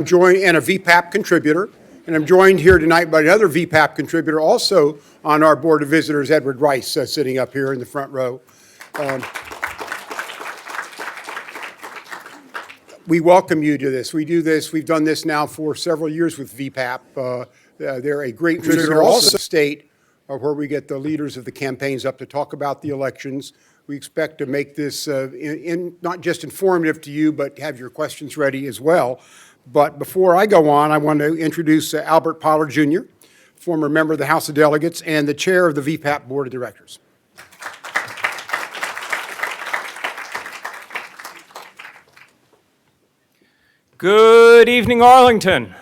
And a VPAP contributor, and I'm joined here tonight by another VPAP contributor also on our Board of Visitors, Edward Rice, sitting up here in the front row. We welcome you to this. We've done this now for several years with VPAP. They're a great contributor also state where we get the leaders of the campaigns up to talk about the elections. We expect to make this not just informative to you, but have your questions ready as well. But before I go on, I want to introduce Albert Pollard, Jr., former member of the House of Delegates and the chair of the VPAP Board of Directors. Good evening, Arlington.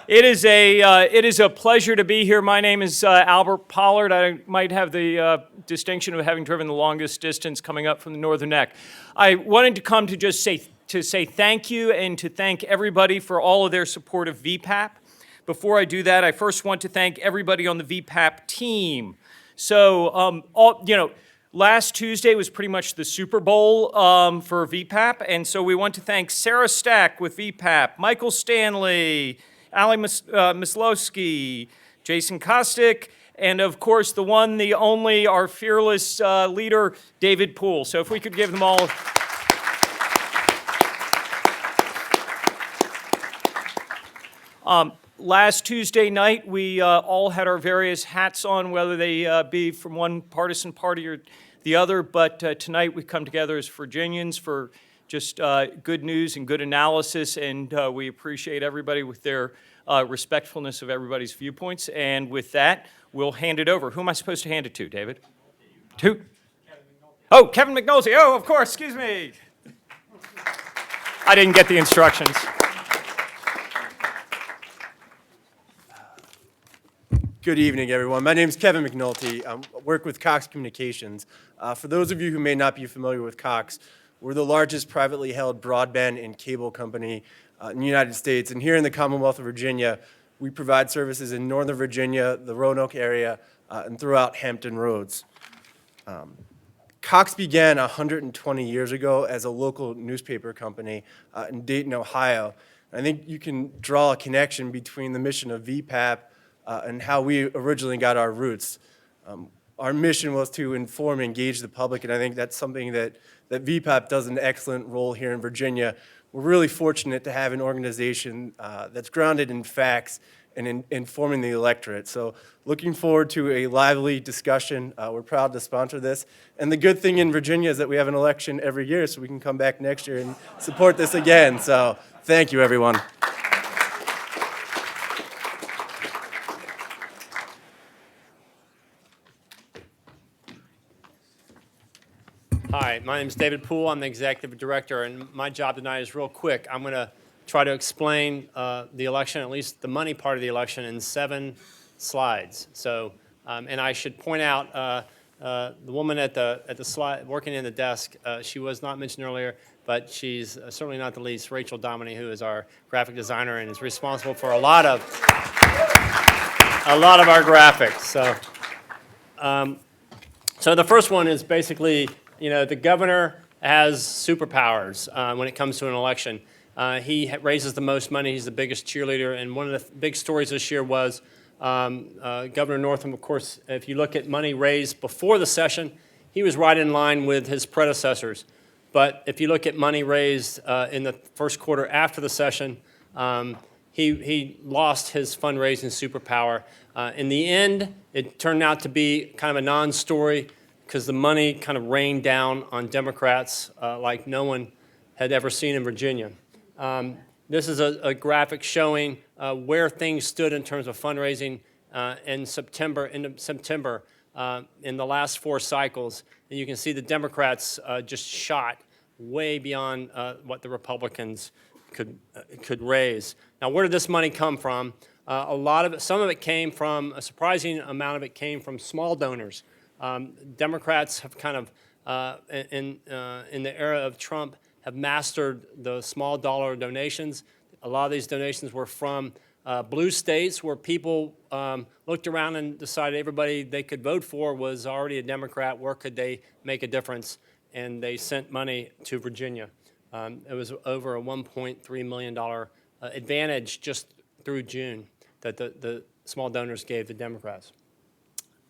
It is a pleasure to be here. My name is Albert Pollard. I might have the distinction of having driven the longest distance coming up from the Northern Neck. I wanted to come to just say thank you and to thank everybody for all of their support of VPAP. Before I do that, I first want to thank everybody on the VPAP team. So, last Tuesday was pretty much the Super Bowl for VPAP, and so we want to thank Sarah Stack with VPAP, Michael Stanley, Ali Mislowski, Jason Kostick, and of course the one, the only, our fearless leader, David Poole. So if we could give them all. Last Tuesday night, we all had our various hats on, whether they be from one partisan party or the other, but tonight we come together as Virginians for just good news and good analysis, and we appreciate everybody with their respectfulness of everybody's viewpoints. And with that, we'll hand it over. Who am I supposed to hand it to, David? To? Oh, Kevin McNulty. Oh, of course, excuse me. I didn't get the instructions. Good evening, everyone. My name is Kevin McNulty. I work with Cox Communications. For those of you who may not be familiar with Cox, we're the largest privately held broadband and cable company in the United States. And here in the Commonwealth of Virginia, we provide services in Northern Virginia, the Roanoke area, and throughout Hampton Roads. Cox began 120 years ago as a local newspaper company in Dayton, Ohio. I think you can draw a connection between the mission of VPAP and how we originally got our roots. Our mission was to inform and engage the public, and I think that's something that VPAP does an excellent role here in Virginia. We're really fortunate to have an organization that's grounded in facts and in informing the electorate. So looking forward to a lively discussion. We're proud to sponsor this. And the good thing in Virginia is that we have an election every year, so we can come back next year and support this again. So thank you, everyone. Hi, my name is David Poole. I'm the executive director, and my job tonight is real quick. I'm going to try to explain the election, at least the money part of the election, in 7 slides. So, and I should point out the woman at the slide working in the desk. She was not mentioned earlier, but she's certainly not the least. Rachel Dominy, who is our graphic designer and is responsible for a lot of our graphics. So the first one is basically, the governor has superpowers when it comes to an election. He raises the most money. He's the biggest cheerleader. And one of the big stories this year was Governor Northam. Of course, if you look at money raised before the session, he was right in line with his predecessors. But if you look at money raised in the first quarter after the session, he lost his fundraising superpower. In the end, it turned out to be kind of a non-story, because the money kind of rained down on Democrats like no one had ever seen in Virginia. This is a graphic showing where things stood in terms of fundraising in September, in the last 4 cycles. And you can see the Democrats just shot way beyond what the Republicans could raise. Now, where did this money come from? Some of it came from, a surprising amount of it came from small donors. Democrats have kind of, in the era of Trump, have mastered the small dollar donations. A lot of these donations were from blue states where people looked around and decided everybody they could vote for was already a Democrat. Where could they make a difference? And they sent money to Virginia. It was over a $1.3 million advantage just through June that the small donors gave the Democrats.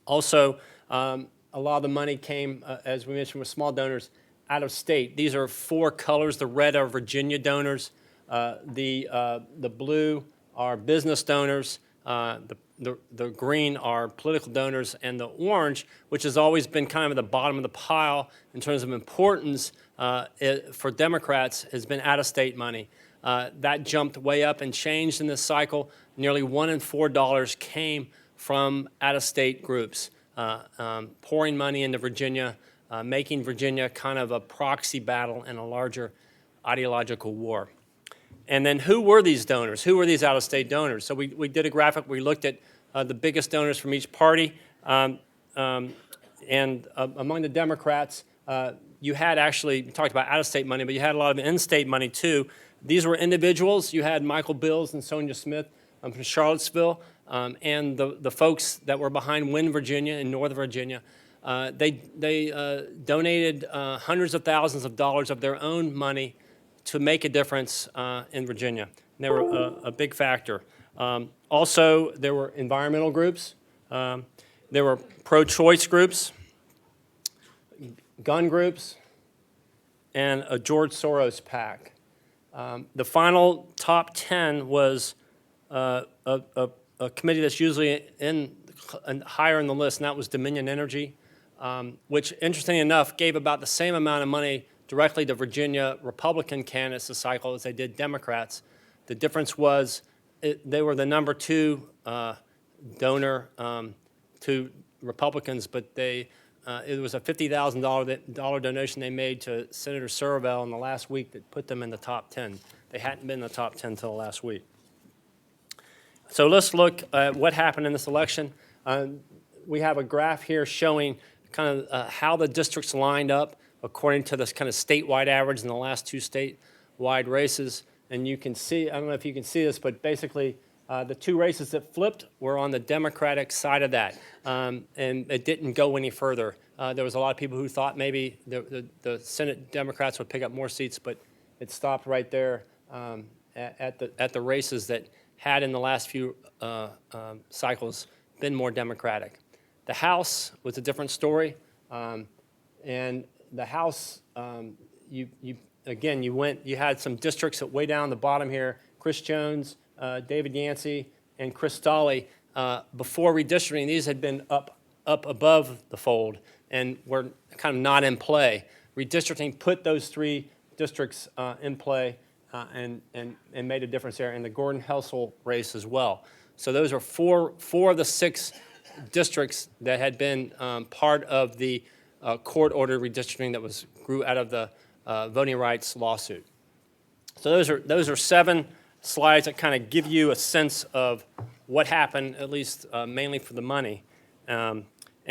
Also, a lot of the money came, as we mentioned, with small donors out of state. These are 4 colors. The red are Virginia donors. The blue are business donors. The green are political donors, and the orange, which has always been kind of at the bottom of the pile in terms of importance for Democrats, has been out-of-state money. That jumped way up and changed in this cycle. Nearly $1 in $4 came from out-of-state groups, pouring money into Virginia, making Virginia kind of a proxy battle in a larger ideological war. And then who were these donors? Who were these out-of-state donors? So we did a graphic. We looked at the biggest donors from each party. And among the Democrats, you had actually, we talked about out-of-state money, but you had a lot of in-state money too. These were individuals. You had Michael Bills and Sonia Smith from Charlottesville, and the folks that were behind Win Virginia in Northern Virginia. They donated hundreds of thousands of dollars of their own money to make a difference in Virginia. And they were a big factor. Also, there were environmental groups. There were pro-choice groups, gun groups, and a George Soros PAC. The final top 10 was a committee that's usually higher in the list, and that was Dominion Energy, which, interestingly enough, gave about the same amount of money directly to Virginia Republican candidates this cycle as they did Democrats. The difference was they were the number 2 donor to Republicans, but it was a $50,000 donation they made to Senator Rozell in the last week that put them in the top 10. They hadn't been in the top 10 until last week. So let's look at what happened in this election. We have a graph here showing kind of how the districts lined up according to this kind of statewide average in the last 2 statewide races. And you can see, I don't know if you can see this, but basically the 2 races that flipped were on the Democratic side of that. And it didn't go any further. There was a lot of people who thought maybe the Senate Democrats would pick up more seats, but it stopped right there at the races that had in the last few cycles been more Democratic. The House was a different story. And the House, you had some districts that way down the bottom here, Chris Jones, David Yancey, and Chris Stolley. Before redistricting, these had been up above the fold and were kind of not in play. Redistricting put those 3 districts in play and made a difference there, and the Gordon Helsel race as well. So those are four of the 6 districts that had been part of the court-ordered redistricting that grew out of the voting rights lawsuit. So those are 7 slides that kind of give you a sense of what happened, at least mainly for the money. And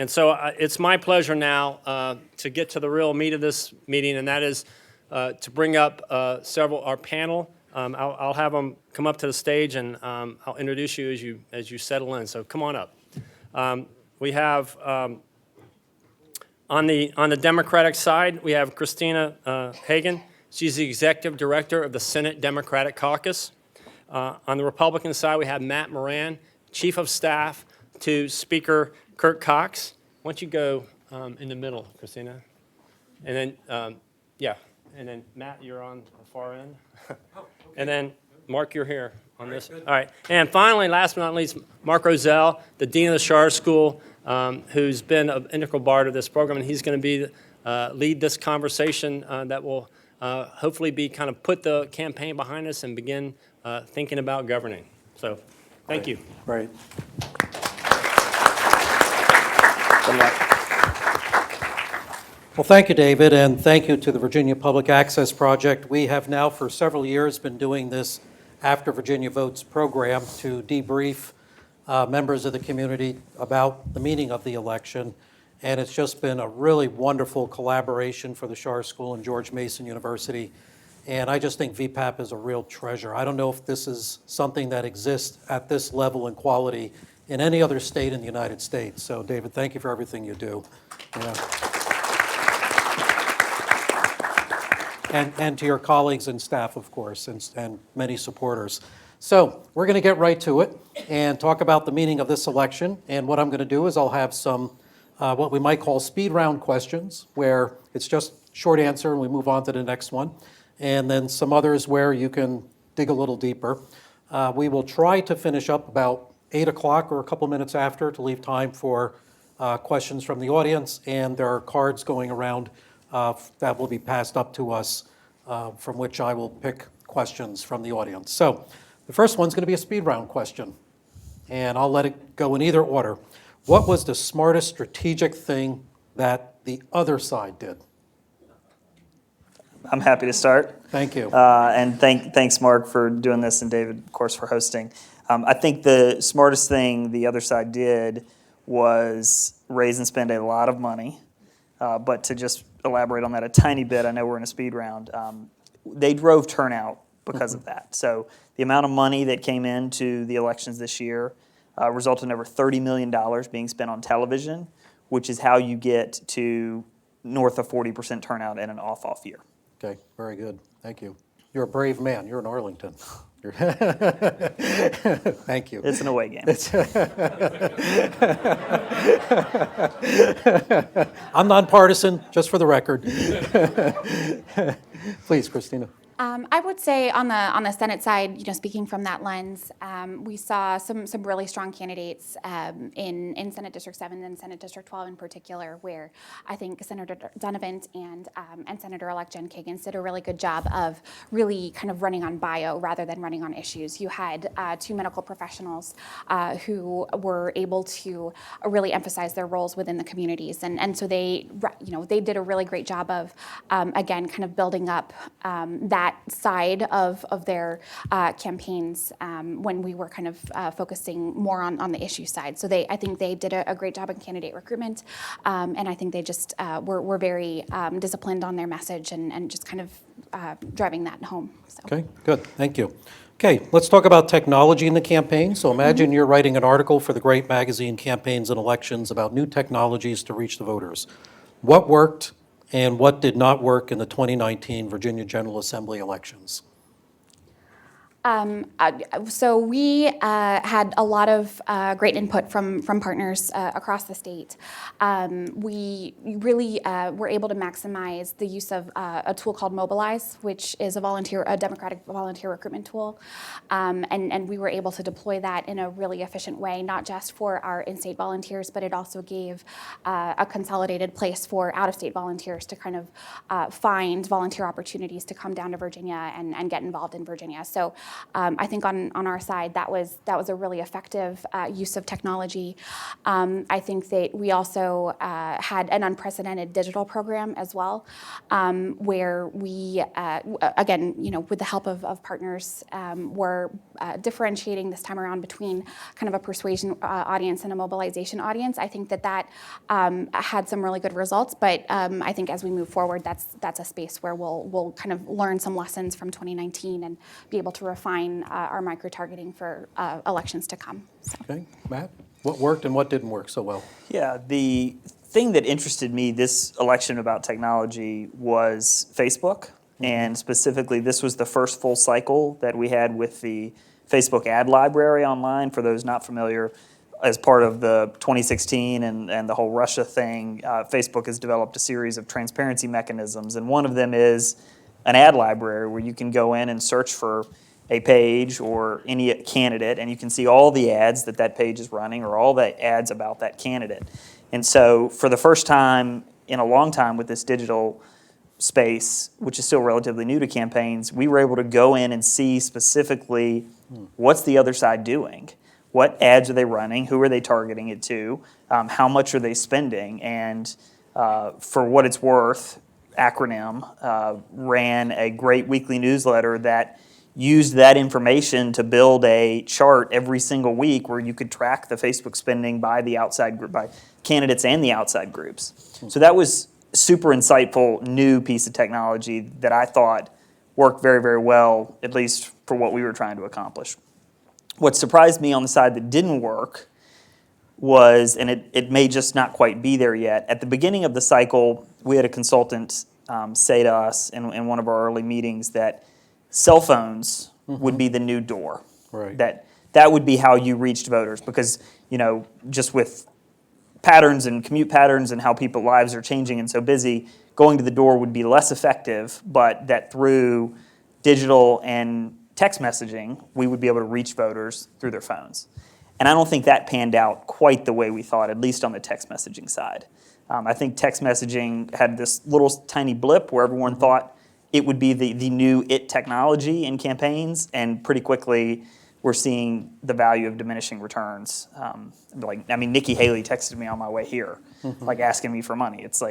so it's my pleasure now to get to the real meat of this meeting, and that is to bring up our panel. I'll have them come up to the stage, and I'll introduce you as you settle in. So come on up. We have on the Democratic side, we have Kristina Hagen. She's the executive director of the Senate Democratic Caucus. On the Republican side, we have Matt Moran, chief of staff to Speaker Kirk Cox. Why don't you go in the middle, Kristina? And then, and then Matt, you're on the far end. And then Mark, you're here on this. All right. And finally, last but not least, Mark Rozell, the dean of the Schar School, who's been an integral part of this program, and he's going to be lead this conversation that will hopefully be kind of put the campaign behind us and begin thinking about governing. So, thank you. Right. Well, thank you, David, and thank you to the Virginia Public Access Project. We have now for several years been doing this After Virginia Votes program to debrief members of the community about the meaning of the election, and it's just been a really wonderful collaboration for the Schar School and George Mason University, and I just think VPAP is a real treasure. I don't know if this is something that exists at this level and quality in any other state in the United States. So, David, thank you for everything you do. Yeah. and to your colleagues and staff, of course, and many supporters. So we're going to get right to it and talk about the meaning of this election. And what I'm going to do is I'll have some what we might call speed round questions, where it's just short answer and we move on to the next one. And then some others where you can dig a little deeper. We will try to finish up about 8 o'clock or a couple minutes after to leave time for questions from the audience. And there are cards going around that will be passed up to us, from which I will pick questions from the audience. So the first one's going to be a speed round question, and I'll let it go in either order. What was the smartest strategic thing that the other side did? I'm happy to start. Thank you. And thanks, Mark, for doing this, and David, of course, for hosting. I think the smartest thing the other side did was raise and spend a lot of money. But to just elaborate on that a tiny bit, I know we're in a speed round. They drove turnout because of that. So the amount of money that came into the elections this year resulted in over $30 million being spent on television, which is how you get to north of 40% turnout in an off-off year. Okay, very good. Thank you. You're a brave man. You're in Arlington. Thank you. It's an away game. I'm nonpartisan, just for the record. Please, Kristina. I would say on the Senate side, speaking from that lens, we saw some really strong candidates in Senate District 7 and Senate District 12 in particular, where I think Senator Donovan and Senator-elect Jen Kagan did a really good job of really kind of running on bio rather than running on issues. You had two medical professionals who were able to really emphasize their roles within the communities, and so they did a really great job of again kind of building up that side of their campaigns when we were kind of focusing more on the issue side. So I think they did a great job in candidate recruitment, and I think they just were very disciplined on their message and just kind of driving that home. So. Okay, good. Thank you. Okay, let's talk about technology in the campaign. So imagine you're writing an article for the great magazine Campaigns and Elections about new technologies to reach the voters. What worked and what did not work in the 2019 Virginia General Assembly elections? So we had a lot of great input from partners across the state. We really were able to maximize the use of a tool called Mobilize, which is a democratic volunteer recruitment tool. And we were able to deploy that in a really efficient way, not just for our in-state volunteers, but it also gave a consolidated place for out-of-state volunteers to kind of find volunteer opportunities to come down to Virginia and get involved in Virginia. So I think on our side, that was a really effective use of technology. I think that we also had an unprecedented digital program as well, where we, again, with the help of partners, were differentiating this time around between kind of a persuasion audience and a mobilization audience. I think that had some really good results, but I think as we move forward, that's a space where we'll kind of learn some lessons from 2019 and be able to refine our micro-targeting for elections to come. So. Okay, Matt, what worked and what didn't work so well? Yeah, the thing that interested me this election about technology was Facebook, and specifically this was the first full cycle that we had with the Facebook ad library online. For those not familiar, as part of the 2016 and the whole Russia thing, Facebook has developed a series of transparency mechanisms, and one of them is an ad library where you can go in and search for a page or any candidate, and you can see all the ads that page is running or all the ads about that candidate. And so for the first time in a long time with this digital space, which is still relatively new to campaigns, we were able to go in and see specifically what's the other side doing. What ads are they running? Who are they targeting it to? How much are they spending? And for what it's worth, Acronym ran a great weekly newsletter that used that information to build a chart every single week where you could track the Facebook spending by the outside group, by candidates and the outside groups. So that was super insightful new piece of technology that I thought worked very, very well, at least for what we were trying to accomplish. What surprised me on the side that didn't work was, and it may just not quite be there yet, at the beginning of the cycle, we had a consultant say to us in one of our early meetings that cell phones would be the new door. Right. That would be how you reached voters, because, just with patterns and commute patterns and how people's lives are changing and so busy, going to the door would be less effective, but that through digital and text messaging, we would be able to reach voters through their phones. And I don't think that panned out quite the way we thought, at least on the text messaging side. I think text messaging had this little tiny blip where everyone thought it would be the new technology in campaigns, and pretty quickly we're seeing the value of diminishing returns. Nikki Haley texted me on my way here, asking me for money. It's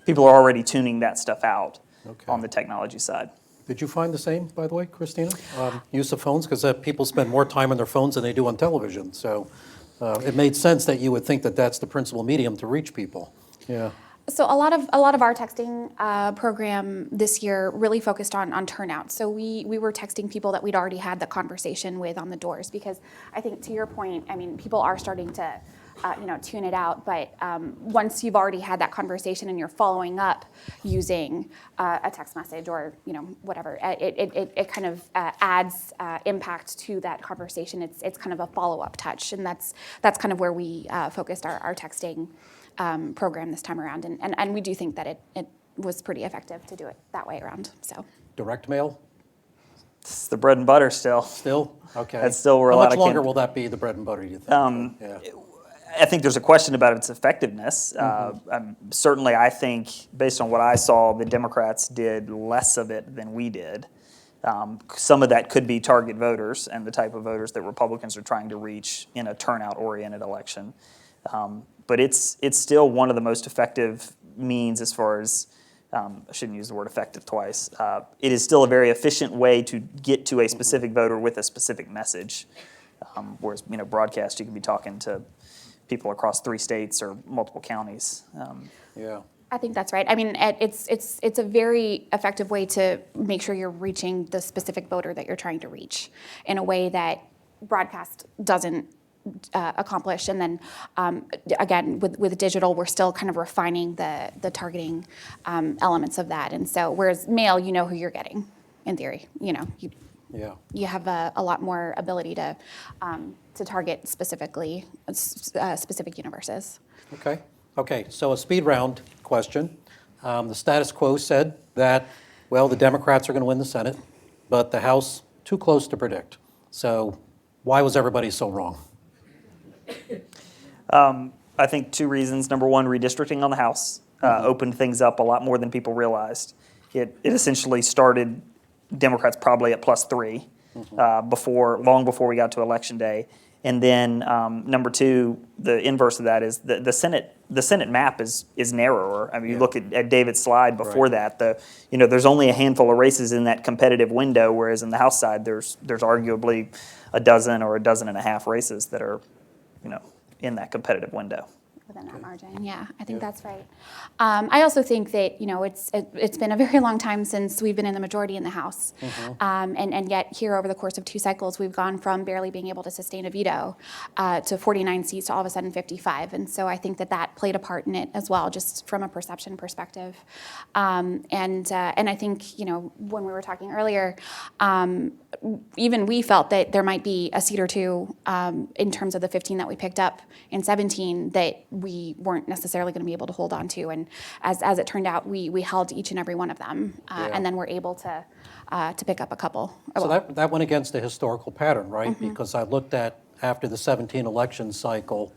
people are already tuning that stuff out on the technology side. Did you find the same, by the way, Kristina? Use of phones, because people spend more time on their phones than they do on television. So it made sense that you would think that that's the principal medium to reach people. Yeah. So a lot of our texting program this year really focused on turnout. So we were texting people that we'd already had the conversation with on the doors, because I think, to your point, people are starting to tune it out. But once you've already had that conversation and you're following up using a text message or whatever, it kind of adds impact to that conversation. It's kind of a follow-up touch, and that's kind of where we focused our texting program this time around, and we do think that it was pretty effective to do it that way around. So Direct mail? It's the bread and butter still. Still? Okay. That's still where How a lot much of longer will that be the bread and butter, do you think? Yeah. I think there's a question about its effectiveness. Certainly, I think, based on what I saw, the Democrats did less of it than we did. Some of that could be target voters and the type of voters that Republicans are trying to reach in a turnout-oriented election. But it's still one of the most effective means as far as, I shouldn't use the word effective twice. It is still a very efficient way to get to a specific voter with a specific message. Whereas, broadcast, you can be talking to people across 3 states or multiple counties. Yeah. I think that's right. It's a very effective way to make sure you're reaching the specific voter that you're trying to reach in a way that broadcast doesn't accomplish. And then again, with digital, we're still kind of refining the targeting elements of that. And so, whereas mail, you know who you're getting, in theory. You have a lot more ability to target specifically specific universes. Okay, so a speed round question. The status quo said that, the Democrats are going to win the Senate, but the House, too close to predict. So why was everybody so wrong? I think 2 reasons. Number one, redistricting on the House opened things up a lot more than people realized. It essentially started Democrats probably at +3 long before we got to Election Day. And then number 2, the inverse of that is the Senate map is narrower. You look at David's slide before that. There's only a handful of races in that competitive window, whereas in the House side there's arguably a dozen or a dozen and a half races that are in that competitive window. Within that margin, yeah, I think that's right. I also think that it's been a very long time since we've been in the majority in the House, and yet here over the course of 2 cycles, we've gone from barely being able to sustain a veto to 49 seats to all of a sudden 55, and so I think that played a part in it as well, just from a perception perspective. And I think when we were talking earlier, even we felt that there might be a seat or 2 in terms of the 15 that we picked up in 17 that we weren't necessarily going to be able to hold on to. And as it turned out, we held each and every one of them, and then were able to pick up a couple. So that went against the historical pattern, right? Because I looked at, after the 17 election cycle,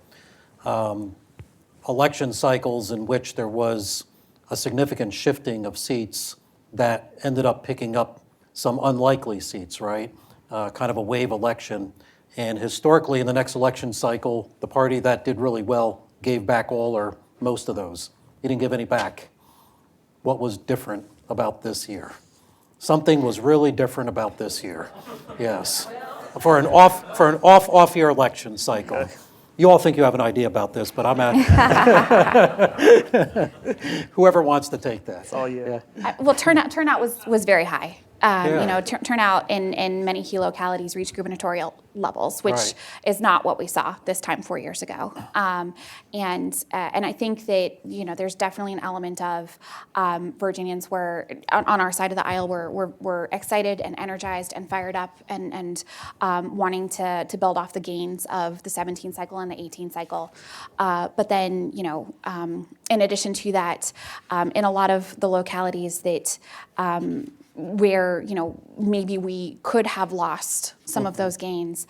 election cycles in which there was a significant shifting of seats that ended up picking up some unlikely seats, right? Kind of a wave election. And historically, in the next election cycle, the party that did really well gave back all or most of those. You didn't give any back. What was different about this year? Something was really different about this year. Yes. For an off-year election cycle. You all think you have an idea about this, but I'm at whoever wants to take that. That's all you. Well, turnout was very high. Turnout in many key localities reached gubernatorial levels, which Right. is not what we saw this time 4 years ago. And I think that there's definitely an element of Virginians were on our side of the aisle were excited and energized and fired up and wanting to build off the gains of the 17 cycle and the 18 cycle. But then in addition to that, in a lot of the localities that where maybe we could have lost some of those gains,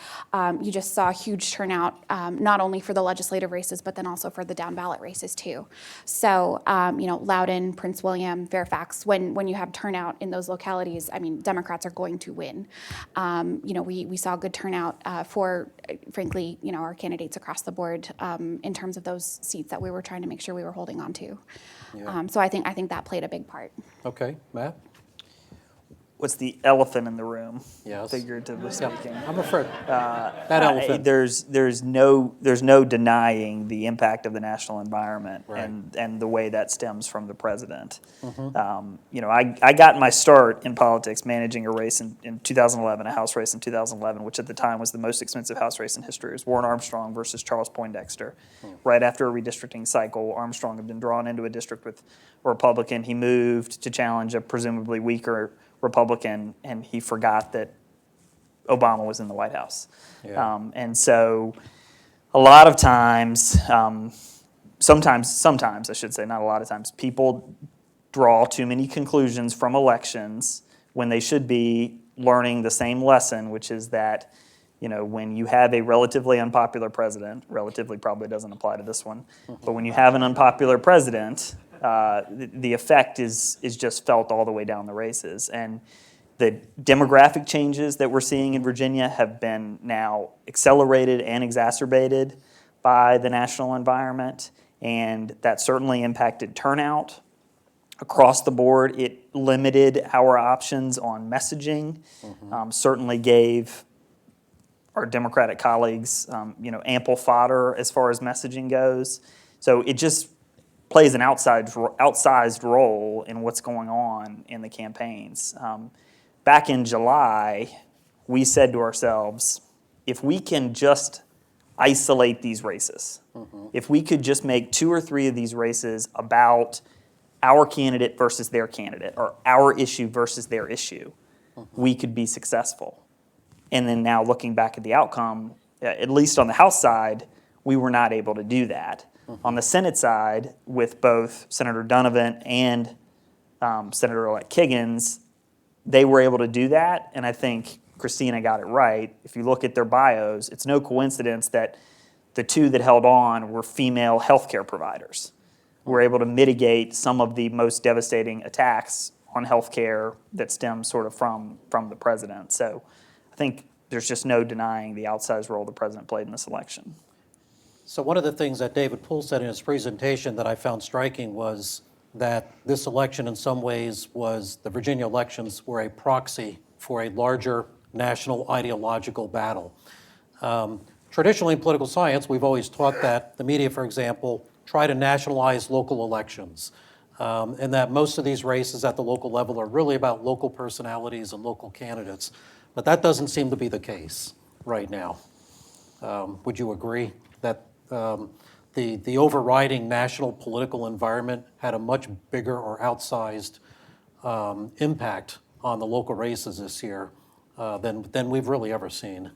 you just saw a huge turnout, not only for the legislative races, but then also for the down ballot races too. So Loudoun, Prince William, Fairfax, when you have turnout in those localities, I mean, Democrats are going to win. We saw good turnout for, frankly, our candidates across the board in terms of those seats that we were trying to make sure we were holding on to. Yeah. So I think that played a big part. Okay, Matt? What's the elephant in the room? Yes. Figuratively speaking. I'm afraid that elephant. There's no denying the impact of the national environment Right. and the way that stems from the president. I got my start in politics managing a race in 2011, a House race in 2011, which at the time was the most expensive House race in history. It was Warren Armstrong versus Charles Poindexter. Right after a redistricting cycle, Armstrong had been drawn into a district with a Republican. He moved to challenge a presumably weaker Republican, and he forgot that Obama was in the White House. Yeah. And so a lot of times, sometimes I should say, not a lot of times, people draw too many conclusions from elections when they should be learning the same lesson, which is that when you have a relatively unpopular president, relatively probably doesn't apply to this one, but when you have an unpopular president, the effect is just felt all the way down the races. And the demographic changes that we're seeing in Virginia have been now accelerated and exacerbated by the national environment, and that certainly impacted turnout across the board. It limited our options on messaging, certainly gave our Democratic colleagues ample fodder as far as messaging goes. So it just plays an outsized role in what's going on in the campaigns. Back in July, we said to ourselves, if we can just isolate these races, if we could just make 2 or 3 of these races about our candidate versus their candidate, or our issue versus their issue, we could be successful. And then now looking back at the outcome, at least on the House side, we were not able to do that. On the Senate side, with both Senator Donovan and Senator-elect Kiggins, they were able to do that, and I think Kristina got it right. If you look at their bios, it's no coincidence that the 2 that held on were female healthcare providers who were able to mitigate some of the most devastating attacks on healthcare that stem sort of from the president. So I think there's just no denying the outsized role the president played in this election. So one of the things that David Poole said in his presentation that I found striking was that this election in some ways was, the Virginia elections were a proxy for a larger national ideological battle. Traditionally in political science, we've always taught that the media, for example, try to nationalize local elections, and that most of these races at the local level are really about local personalities and local candidates. But that doesn't seem to be the case right now. Would you agree that the overriding national political environment had a much bigger or outsized impact on the local races this year than we've really ever seen?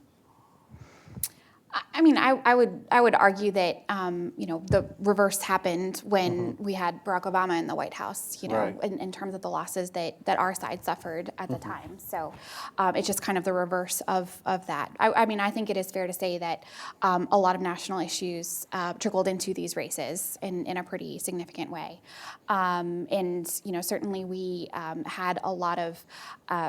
I mean, I would argue that the reverse happened when we had Barack Obama in the White House. Right. In terms of the losses that our side suffered at the time. So it's just kind of the reverse of that. I mean, I think it is fair to say that a lot of national issues trickled into these races in a pretty significant way, and certainly we had a lot of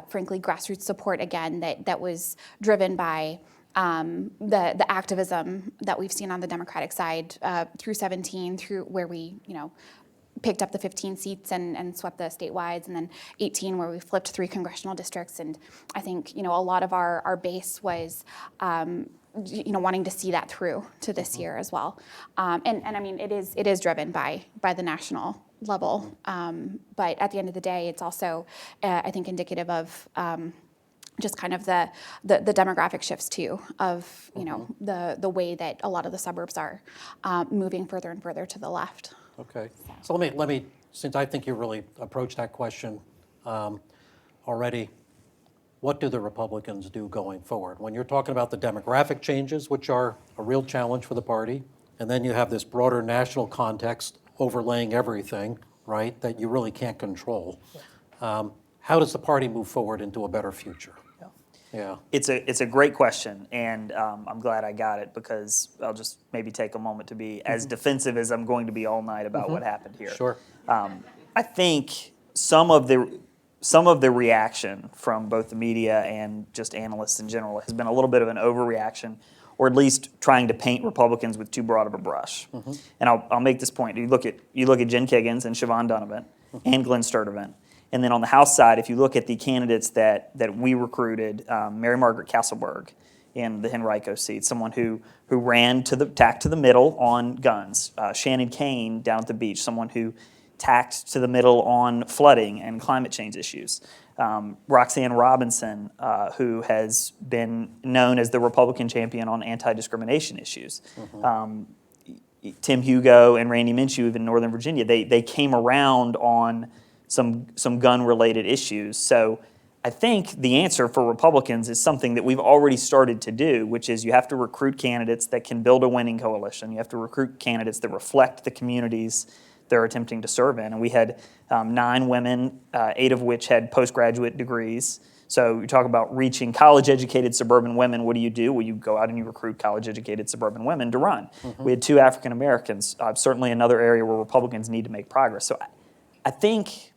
frankly grassroots support again that was driven by the activism that we've seen on the Democratic side through 17, through where we, picked up the 15 seats and swept the statewide, and then 18 where we flipped 3 congressional districts. And I think, a lot of our base was, wanting to see that through to this year as well. And I mean, it is driven by the national level. But at the end of the day, it's also, I think, indicative of just kind of the demographic shifts too, of the way that a lot of the suburbs are moving further and further to the left. Okay. So let me, since I think you really approached that question already, what do the Republicans do going forward? When you're talking about the demographic changes, which are a real challenge for the party, and then you have this broader national context overlaying everything, right, that you really can't control. How does the party move forward into a better future? Yeah. It's a great question, and I'm glad I got it, because I'll just maybe take a moment to be as defensive as I'm going to be all night about what happened here. Sure. I think some of the reaction from both the media and just analysts in general has been a little bit of an overreaction, or at least trying to paint Republicans with too broad of a brush. And I'll make this point. You look at Jen Kiggins and Siobhan Donovan and Glenn Sturdivant. And then on the House side, if you look at the candidates that we recruited, Mary Margaret Castleberg in the Henrico seat, someone who ran tacked to the middle on guns. Shannon Kane down at the beach, someone who tacked to the middle on flooding and climate change issues. Roxanne Robinson, who has been known as the Republican champion on anti-discrimination issues. Tim Hugo and Randy Minshew in Northern Virginia, they came around on some gun-related issues. So I think the answer for Republicans is something that we've already started to do, which is you have to recruit candidates that can build a winning coalition. You have to recruit candidates that reflect the communities they're attempting to serve in. And we had 9 women, 8 of which had postgraduate degrees. So you talk about reaching college-educated suburban women. What do? Well, you go out and you recruit college-educated suburban women to run. We had 2 African Americans, certainly another area where Republicans need to make progress. So I think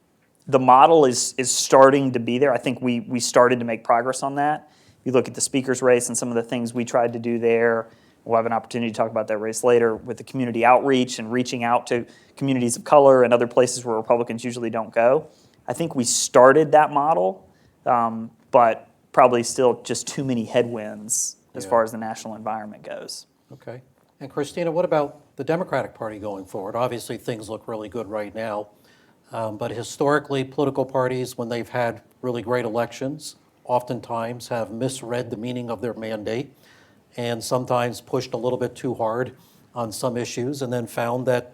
the model is starting to be there. I think we started to make progress on that. You look at the speaker's race and some of the things we tried to do there. We'll have an opportunity to talk about that race later with the community outreach and reaching out to communities of color and other places where Republicans usually don't go. I think we started that model, but probably still just too many headwinds as far as the national environment goes. Okay. And Kristina, what about the Democratic Party going forward? Obviously, things look really good right now. But historically, political parties, when they've had really great elections, oftentimes have misread the meaning of their mandate and sometimes pushed a little bit too hard on some issues and then found that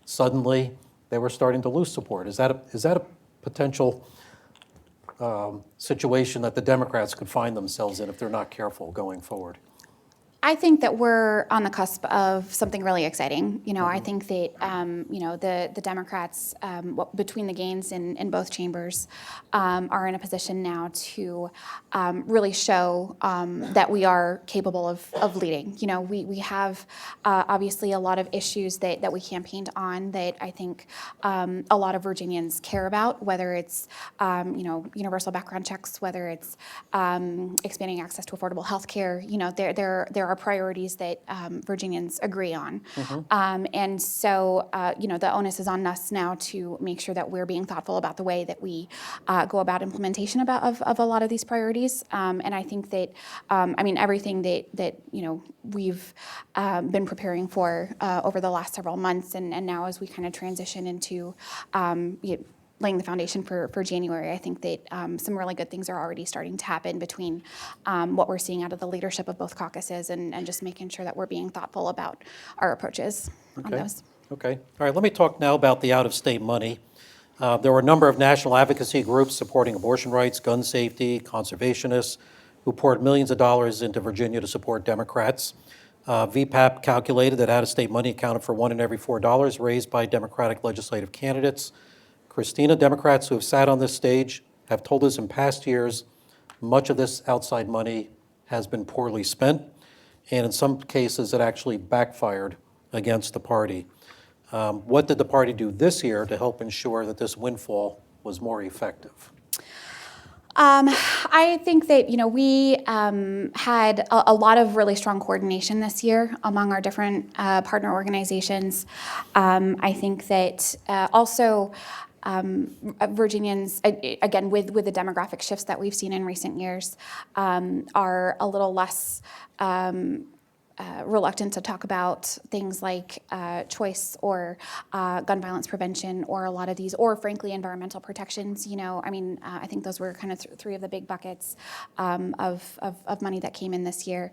suddenly they were starting to lose support. Is that a potential situation that the Democrats could find themselves in if they're not careful going forward? I think that we're on the cusp of something really exciting. I think that the Democrats, between the gains in both chambers, are in a position now to really show that we are capable of leading. We have obviously a lot of issues that we campaigned on that I think a lot of Virginians care about, whether it's universal background checks, whether it's expanding access to affordable health care. There are priorities that Virginians agree on. And so, the onus is on us now to make sure that we're being thoughtful about the way that we go about implementation of a lot of these priorities. And I think that, everything that we've been preparing for over the last several months, and now as we kind of transition into laying the foundation for January, I think that some really good things are already starting to happen between what we're seeing out of the leadership of both caucuses and just making sure that we're being thoughtful about our approaches on those. Okay. All right, let me talk now about the out-of-state money. There were a number of national advocacy groups supporting abortion rights, gun safety, conservationists, who poured millions of dollars into Virginia to support Democrats. VPAP calculated that out-of-state money accounted for 1 in every $4 raised by Democratic legislative candidates. Kristina, Democrats who have sat on this stage have told us in past years much of this outside money has been poorly spent, and in some cases it actually backfired against the party. What did the party do this year to help ensure that this windfall was more effective? I think that, we had a lot of really strong coordination this year among our different partner organizations. I think that also Virginians, again, with the demographic shifts that we've seen in recent years, are a little less reluctant to talk about things like choice or gun violence prevention or a lot of these, or frankly, environmental protections. I think those were kind of three of the big buckets of money that came in this year.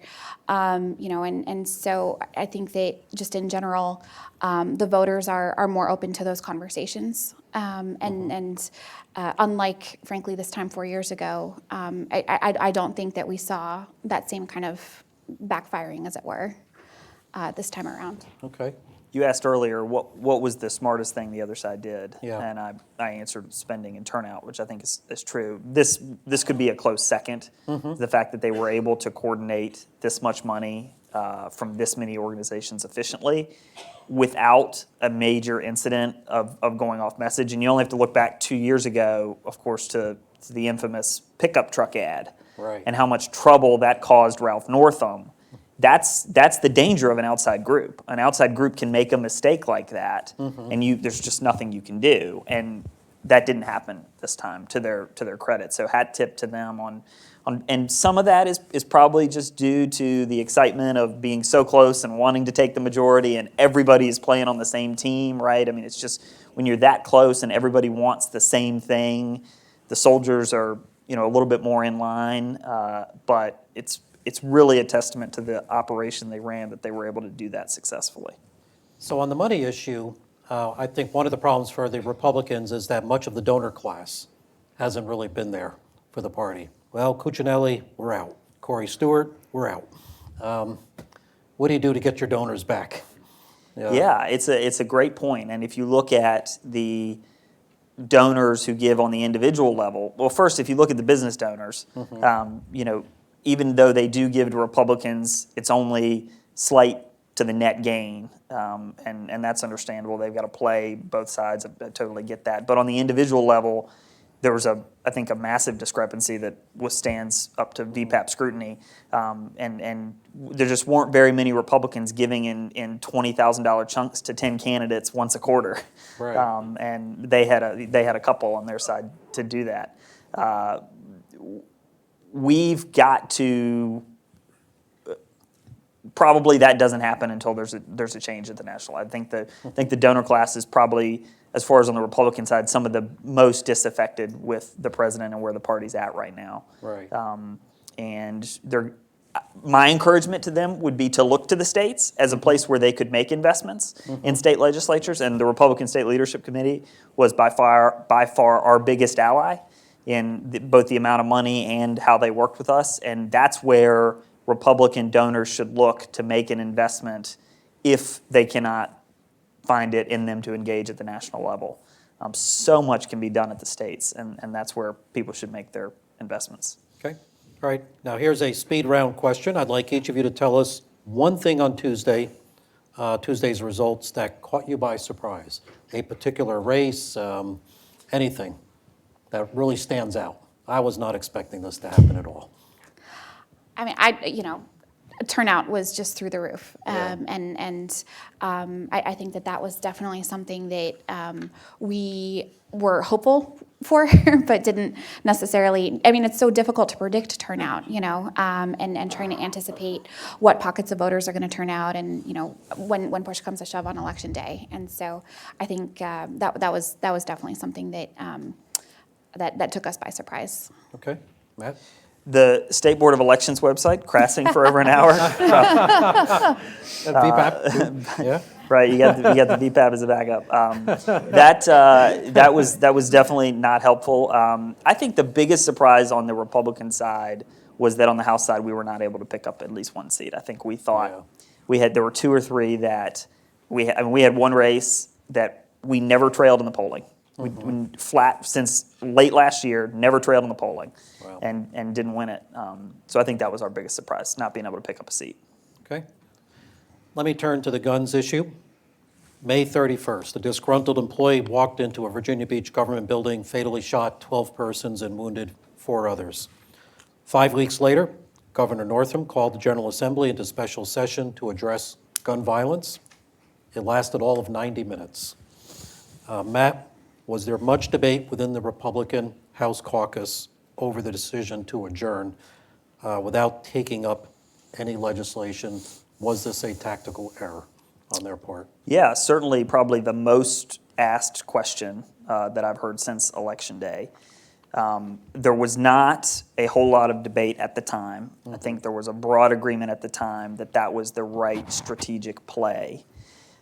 And so I think that just in general, the voters are more open to those conversations. And unlike, frankly, this time 4 years ago, I don't think that we saw that same kind of backfiring, as it were, this time around. Okay. You asked earlier what was the smartest thing the other side did, Yeah. and I answered spending and turnout, which I think is true. This could be a close second. The fact that they were able to coordinate this much money from this many organizations efficiently without a major incident of going off message. And you only have to look back 2 years ago, of course, to the infamous pickup truck ad. Right. And how much trouble that caused Ralph Northam. That's the danger of an outside group. An outside group can make a mistake like that, and there's just nothing you can do. And that didn't happen this time, to their credit. So hat tip to them on and some of that is probably just due to the excitement of being so close and wanting to take the majority, and everybody is playing on the same team, right? I mean, it's just when you're that close and everybody wants the same thing, the soldiers are a little bit more in line, but it's really a testament to the operation they ran that they were able to do that successfully. So on the money issue, I think one of the problems for the Republicans is that much of the donor class hasn't really been there for the party. Well, Cuccinelli, we're out. Corey Stewart, we're out. What do you do to get your donors back? Yeah, it's a great point. And if you look at the donors who give on the individual level, well, first, if you look at the business donors, even though they do give to Republicans, it's only slight to the net gain, and that's understandable. They've got to play both sides. I totally get that. But on the individual level, there was I think a massive discrepancy that withstands up to VPAP scrutiny, and there just weren't very many Republicans giving in $20,000 chunks to 10 candidates once a quarter, Right. and they had a couple on their side to do that. We've got to probably that doesn't happen until there's a change at the national. I think the donor class is probably, as far as on the Republican side, some of the most disaffected with the president and where the party's at right now. Right. And my encouragement to them would be to look to the states as a place where they could make investments in state legislatures, and the Republican State Leadership Committee was by far our biggest ally in both the amount of money and how they worked with us, and that's where Republican donors should look to make an investment if they cannot find it in them to engage at the national level. So much can be done at the states, and that's where people should make their investments. Okay. All right. Now here's a speed round question. I'd like each of you to tell us one thing on Tuesday's results that caught you by surprise. A particular race, anything that really stands out. I was not expecting this to happen at all. I mean, turnout was just through the roof. Yeah. I think that was definitely something that we were hopeful for, but didn't necessarily. I mean, it's so difficult to predict turnout, and trying to anticipate what pockets of voters are going to turn out, and when push comes to shove on election day. And so I think that was definitely something that took us by surprise. Okay. Matt? The State Board of Elections website crashing for over an hour. VPAP? Yeah. Right, you got the VPAP as a backup. That was definitely not helpful. I think the biggest surprise on the Republican side was that on the House side we were not able to pick up at least one seat. I think we thought there were two or three that we had one race that we never trailed in the polling. We flat since late last year, never trailed in the polling, and didn't win it. So I think that was our biggest surprise, not being able to pick up a seat. Okay. Let me turn to the guns issue. May 31st, a disgruntled employee walked into a Virginia Beach government building, fatally shot 12 persons and wounded 4 others. 5 weeks later, Governor Northam called the General Assembly into special session to address gun violence. It lasted all of 90 minutes. Matt, was there much debate within the Republican House Caucus over the decision to adjourn without taking up any legislation Was this a tactical error on their part? Yeah, certainly probably the most asked question that I've heard since Election Day. There was not a whole lot of debate at the time. I think there was a broad agreement at the time that that was the right strategic play.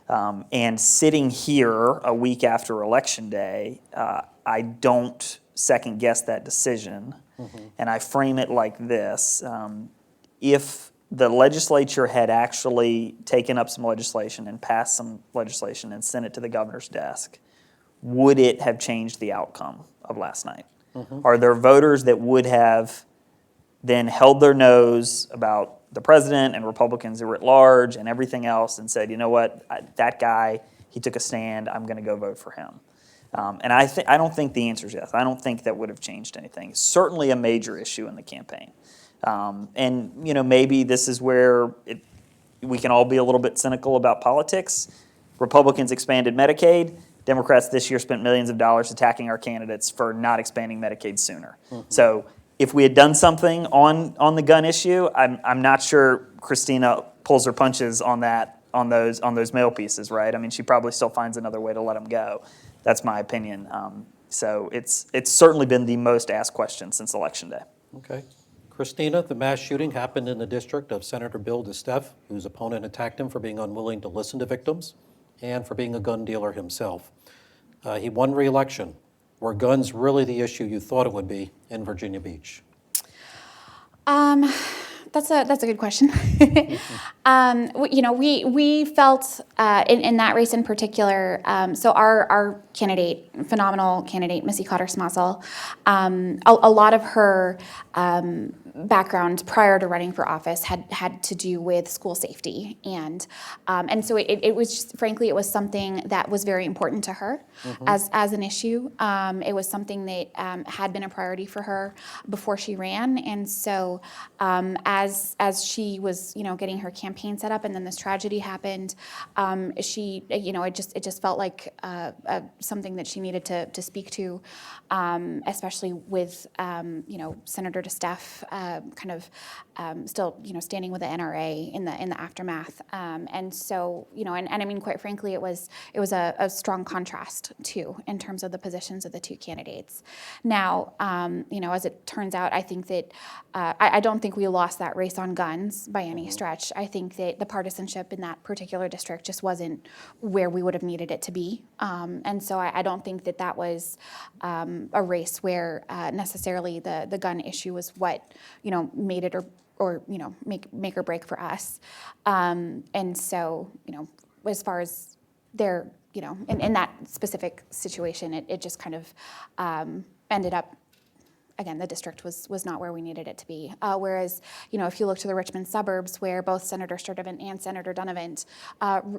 And sitting here a week after Election Day, I don't second guess that decision. And I frame it like this. If the legislature had actually taken up some legislation and passed some legislation and sent it to the governor's desk, would it have changed the outcome of last night? Are there voters that would have then held their nose about the president and Republicans writ large and everything else and said, you know what, that guy, he took a stand, I'm going to go vote for him? And I don't think the answer is yes. I don't think that would have changed anything. It's certainly a major issue in the campaign. And maybe this is where we can all be a little bit cynical about politics. Republicans expanded Medicaid. Democrats this year spent millions of dollars attacking our candidates for not expanding Medicaid sooner. So if we had done something on the gun issue, I'm not sure Kristina pulls her punches on that on those mail pieces, right? I mean, she probably still finds another way to let them go. That's my opinion. So it's certainly been the most asked question since Election Day. Okay. Kristina, the mass shooting happened in the district of Senator Bill DeSteffe, whose opponent attacked him for being unwilling to listen to victims and for being a gun dealer himself. He won re-election. Were guns really the issue you thought it would be in Virginia Beach? That's a good question. We felt in that race in particular. So our candidate, phenomenal candidate, Missy Cotter-Smossel, a lot of her background prior to running for office had to do with school safety, and so it was just, frankly, it was something that was very important to her as an issue. It was something that had been a priority for her before she ran, and so as she was getting her campaign set up, and then this tragedy happened, she it just felt like something that she needed to speak to, especially with Senator DeSteffe kind of still standing with the NRA in the aftermath, and so and I mean, quite frankly, it was a strong contrast too in terms of the positions of the two candidates. Now as it turns out, I think that I don't think we lost that race on guns by any stretch. I think that the partisanship in that particular district just wasn't where we would have needed it to be, and so I don't think that was a race where necessarily the gun issue was what made it or make or break for us, and so as far as their in that specific situation, it just kind of ended up. Again, the district was not where we needed it to be. Whereas, if you look to the Richmond suburbs, where both Senator Sturtevant and Senator Dunavant,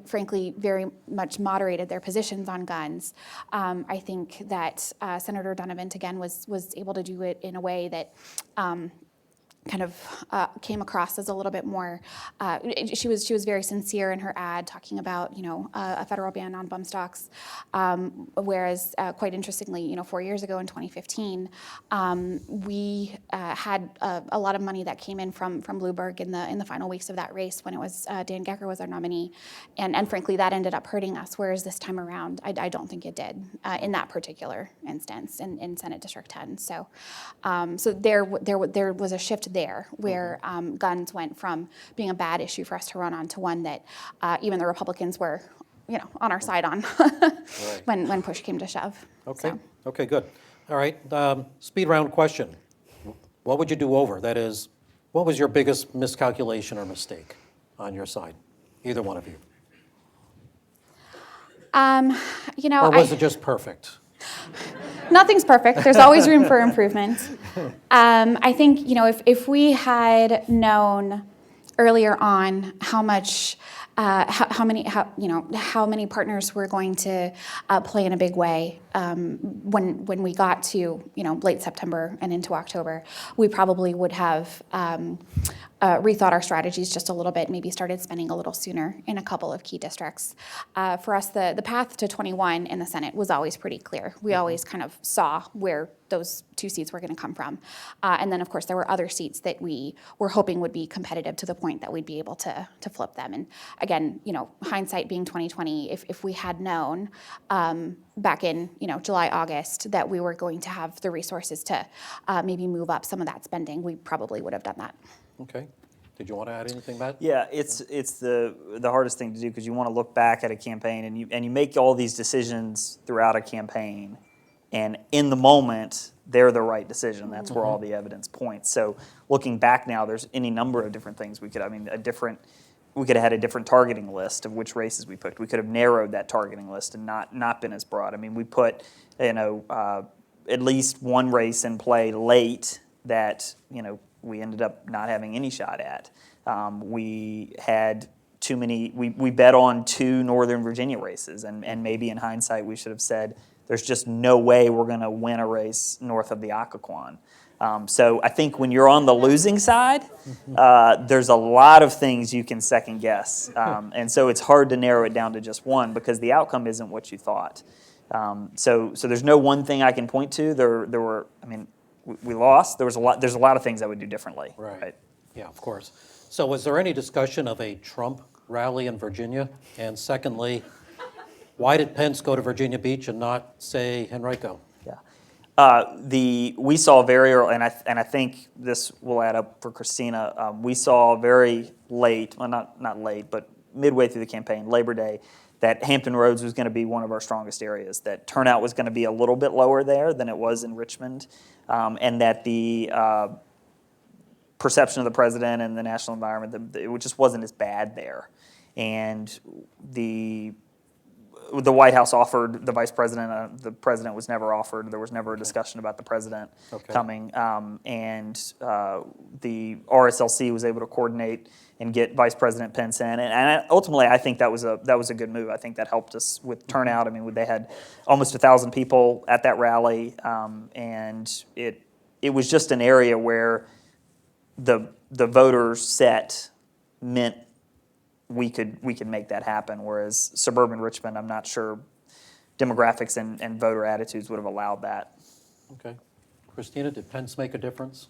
frankly, very much moderated their positions on guns, I think that Senator Dunavant, again, was able to do it in a way that kind of came across as a little bit more. She was very sincere in her ad, talking about a federal ban on bump stocks. Whereas, quite interestingly, 4 years ago in 2015, we had a lot of money that came in from Bloomberg in the final weeks of that race when it was Dan Gecker was our nominee, and frankly that ended up hurting us. Whereas this time around, I don't think it did in that particular instance in Senate District 10. So, there was a shift there where guns went from being a bad issue for us to run on to one that even the Republicans were, on our side on Right. when push came to shove. Okay. So. Okay, good. All right. Speed round question. What would you do over? That is, what was your biggest miscalculation or mistake on your side? Either one of you. Or was it just perfect? Nothing's perfect. There's always room for improvement. I think, if we had known earlier on how much how many partners were going to play in a big way when we got to late September and into October. We probably would have rethought our strategies just a little bit, maybe started spending a little sooner in a couple of key districts. For us, the path to 21 in the Senate was always pretty clear. We always kind of saw where those 2 seats were going to come from. And then, of course, there were other seats that we were hoping would be competitive to the point that we'd be able to flip them. And again, hindsight being 2020, if we had known back in July, August, that we were going to have the resources to maybe move up some of that spending, we probably would have done that. Okay. Did you want to add anything, Matt? Yeah, it's the hardest thing to do because you want to look back at a campaign and you make all these decisions throughout a campaign, and in the moment they're the right decision. That's where all the evidence points. So looking back now, there's any number of different things we could. We could have had a different targeting list of which races we picked. We could have narrowed that targeting list and not been as broad. I mean, we put at least one race in play late that we ended up not having any shot at. We had too many. We bet on 2 Northern Virginia races, and maybe in hindsight we should have said there's just no way we're going to win a race north of the Occoquan. So I think when you're on the losing side, there's a lot of things you can second guess. And so it's hard to narrow it down to just one because the outcome isn't what you thought. So there's no one thing I can point to. There were, we lost. There's a lot of things I would do differently. Right. Yeah, of course. So was there any discussion of a Trump rally in Virginia? And secondly, why did Pence go to Virginia Beach and not, say, Henrico? We saw very early, and I think this will add up for Kristina. We saw very late, well, not late, but midway through the campaign, Labor Day, that Hampton Roads was going to be one of our strongest areas. That turnout was going to be a little bit lower there than it was in Richmond, and that the perception of the president and the national environment, it just wasn't as bad there, and the White House offered the vice president. The president was never offered. There was never a discussion about the president coming. And the RSLC was able to coordinate and get Vice President Pence in. And ultimately, I think that was a good move. I think that helped us with turnout. I mean, they had almost 1,000 people at that rally, and it was just an area where the voters set meant we could make that happen, whereas suburban Richmond, I'm not sure demographics and voter attitudes would have allowed that. Okay. Kristina, did Pence make a difference?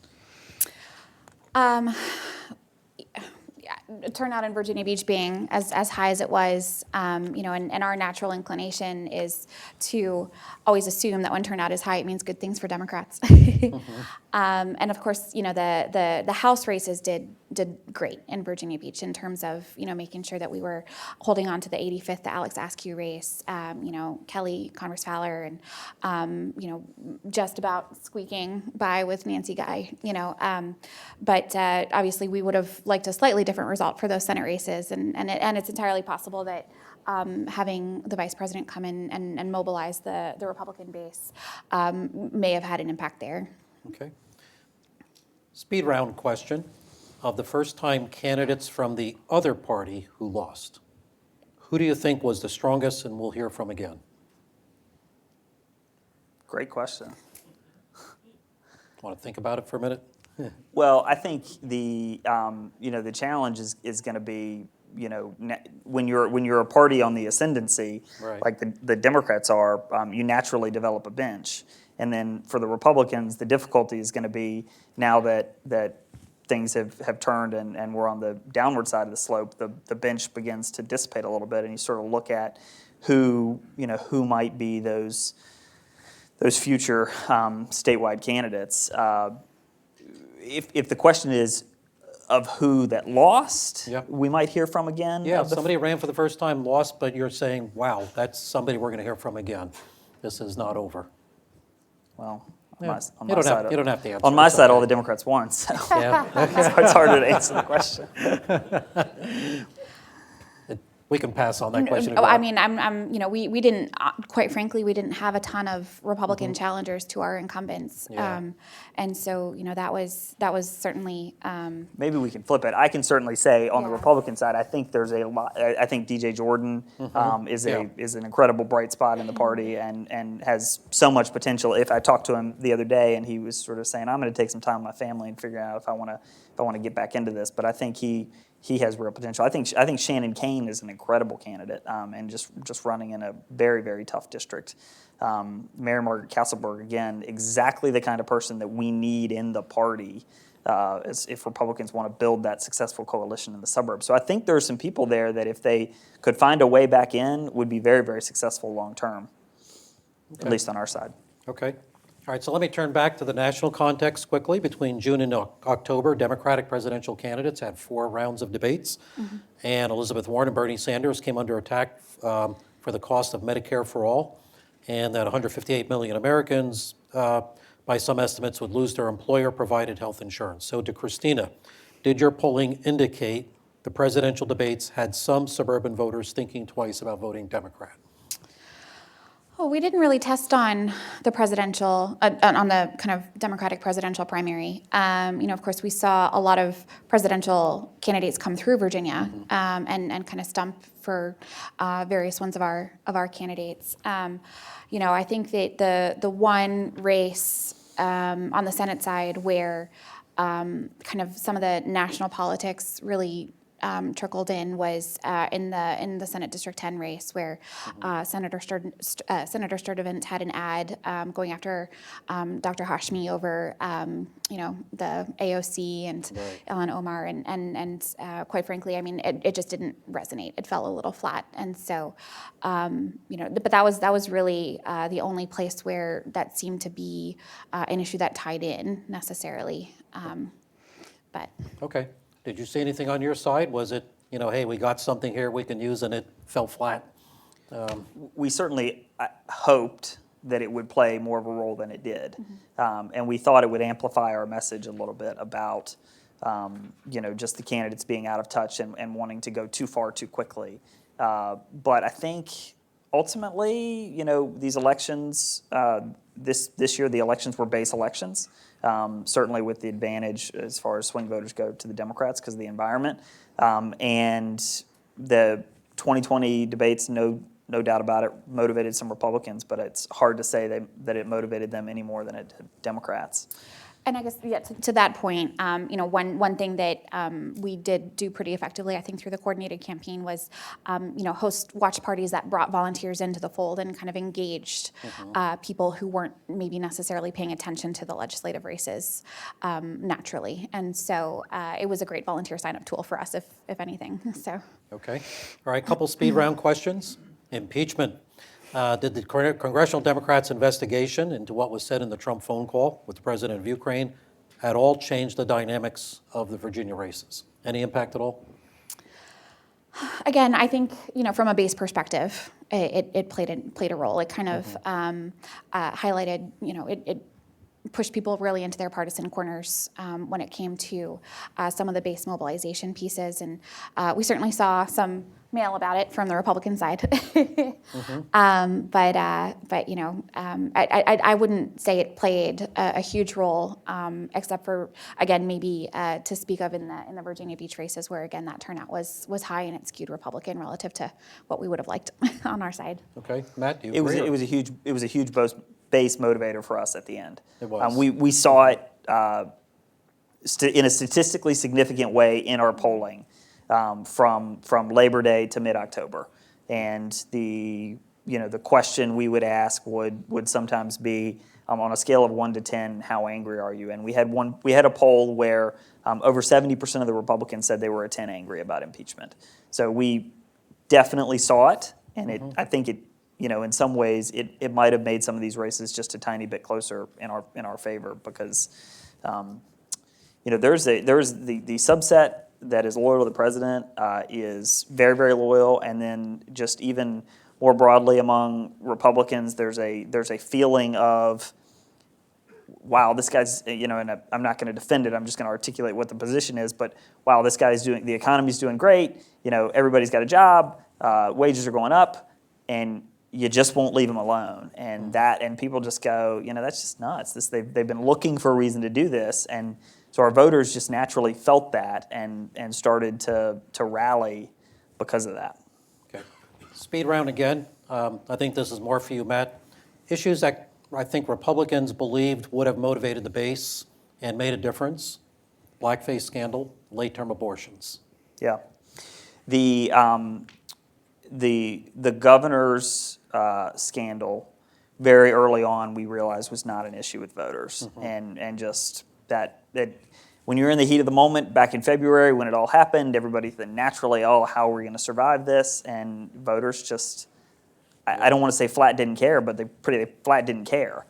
Turnout in Virginia Beach being as high as it was, and our natural inclination is to always assume that when turnout is high, it means good things for Democrats. And of course, the House races did great in Virginia Beach in terms of making sure that we were holding on to the 85th, the Alex Askew race. Kelly Converse Fowler, and just about squeaking by with Nancy Guy. But obviously we would have liked a slightly different result for those Senate races, and it's entirely possible that having the vice president come in and mobilize the Republican base may have had an impact there. Okay. Speed round question. Of the first-time candidates from the other party who lost, who do you think was the strongest and we'll hear from again? Great question. Want to think about it for a minute? Well, I think the challenge is going to be when you're a party on the ascendancy, right, like the Democrats are, you naturally develop a bench, and then for the Republicans, the difficulty is going to be now that things have turned and we're on the downward side of the slope, the bench begins to dissipate a little bit, and you sort of look at who might be those future statewide candidates. If the question is of who that lost, Yep, we might hear from again. Yeah, somebody ran for the first time, lost, but you're saying, wow, that's somebody we're going to hear from again. This is not over. Well, Yeah. on You my don't side, have to answer. on my It's side, all okay. the Democrats won, so Yeah. it's harder to answer the question. We can pass on that question. if Oh, you I want. mean, we didn't, quite frankly, we didn't have a ton of Republican challengers to our incumbents. Yeah. And so, that was certainly, Maybe we can flip it. I can certainly say on the Yeah. Republican side, I think there's a lot. I think DJ Jordan is Yeah. is an incredible bright spot in the party and has so much potential. If I talked to him the other day and he was sort of saying, I'm going to take some time with my family and figure out if I want to get back into this. But I think he has real potential. I think Shannon Kane is an incredible candidate and just running in a very, very tough district. Mary Margaret Castleberg, again, exactly the kind of person that we need in the party if Republicans want to build that successful coalition in the suburbs. So I think there are some people there that if they could find a way back in would be very, very successful long term, at least on our side. Okay. All right, so let me turn back to the national context quickly. Between June and October, Democratic presidential candidates had 4 rounds of debates, and Elizabeth Warren and Bernie Sanders came under attack for the cost of Medicare for all, and that 158 million Americans, by some estimates, would lose their employer-provided health insurance. So to Kristina, did your polling indicate the presidential debates had some suburban voters thinking twice about voting Democrat? oh, we didn't really test on the presidential, on the kind of Democratic presidential primary. Of course, we saw a lot of presidential candidates come through Virginia and kind of stump for various ones of our candidates. I think that the one race on the Senate side where kind of some of the national politics really trickled in was in the Senate District 10 race, where Senator Sturtevant had an ad going after Dr. Hashmi over the AOC and Ilhan Omar, and quite frankly, I mean, it just didn't resonate. It fell a little flat, and so but that was really the only place where that seemed to be an issue that tied in necessarily. But Okay. Did you see anything on your side? Was it, hey, we got something here we can use, and it fell flat? We certainly hoped that it would play more of a role than it did. And we thought it would amplify our message a little bit about, just the candidates being out of touch and wanting to go too far too quickly. But I think ultimately, these elections, this year the elections were base elections. Certainly with the advantage as far as swing voters go to the Democrats because of the environment. And the 2020 debates, no doubt about it, motivated some Republicans, but it's hard to say that it motivated them any more than it did Democrats. And I guess, yeah, to that point, one thing that we did do pretty effectively, I think, through the coordinated campaign was, host watch parties that brought volunteers into the fold and kind of engaged people who weren't maybe necessarily paying attention to the legislative races naturally. And so it was a great volunteer sign-up tool for us, if anything. So. Okay. All right, couple speed round questions. Impeachment. Did the Congressional Democrats' investigation into what was said in the Trump phone call with the president of Ukraine at all change the dynamics of the Virginia races? Any impact at all? Again, I think, from a base perspective, it played a role. It kind of highlighted, it pushed people really into their partisan corners when it came to some of the base mobilization pieces. And we certainly saw some mail about it from the Republican side. But I wouldn't say it played a huge role, except for, again, maybe to speak of in the Virginia Beach races, where, again, that turnout was high and it skewed Republican relative to what we would have liked on our side. Okay, Matt, do you It agree? was a huge base motivator for us at the end. It was. We saw it in a statistically significant way in our polling from Labor Day to mid-October, and the question we would ask would sometimes be on a scale of 1 to 10, how angry are you? And we had a poll where over 70% of the Republicans said they were a 10 angry about impeachment. So we definitely saw it, and I think it. In some ways, it might have made some of these races just a tiny bit closer in our favor because, there's the subset that is loyal to the president is very, very loyal, and then just even more broadly among Republicans, there's a feeling of, wow, this guy's, and I'm not going to defend it. I'm just going to articulate what the position is. But wow, the economy's doing great. Everybody's got a job. wages are going up, and you just won't leave them alone. And people just go, that's just nuts. They've been looking for a reason to do this, and so our voters just naturally felt that and started to rally because of that. Okay. Speed round again. I think this is more for you, Matt. Issues that I think Republicans believed would have motivated the base and made a difference: blackface scandal, late-term abortions. Yeah. The governor's scandal, very early on, we realized was not an issue with voters, and just that when you're in the heat of the moment back in February when it all happened, everybody thought naturally, how are we going to survive this? And voters just, I don't want to say flat didn't care, but they pretty flat didn't care.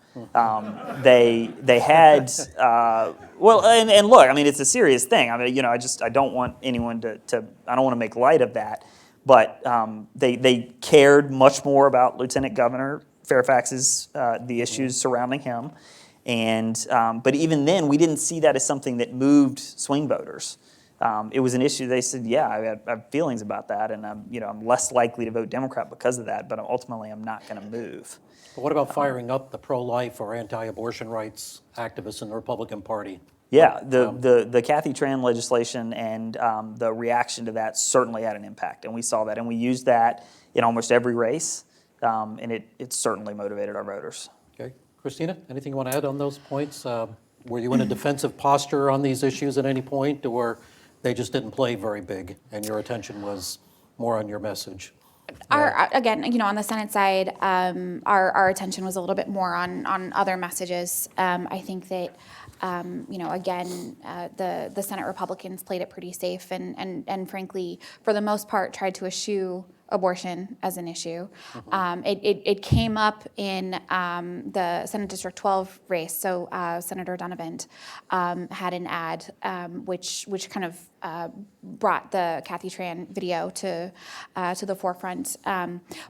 They had and look, I mean, it's a serious thing. I mean, I don't want anyone to I don't want to make light of that, but they cared much more about Lieutenant Governor Fairfax's the issues surrounding him, and but even then, we didn't see that as something that moved swing voters. It was an issue. They said, "Yeah, I have feelings about that, and I'm less likely to vote Democrat because of that. But ultimately, I'm not going to move." But what about firing up the pro-life or anti-abortion rights activists in the Republican Party? Yeah, the Kathy Tran legislation and the reaction to that certainly had an impact, and we saw that, and we used that in almost every race, and it certainly motivated our voters. Okay. Kristina, anything you want to add on those points? Were you in a defensive posture on these issues at any point, or they just didn't play very big and your attention was more on your message? Again, on the Senate side, our attention was a little bit more on other messages. I think that, again, the Senate Republicans played it pretty safe and frankly, for the most part, tried to eschew abortion as an issue. It came up in the Senate District 12 race. So Senator Donovan had an ad which kind of brought the Kathy Tran video to the forefront.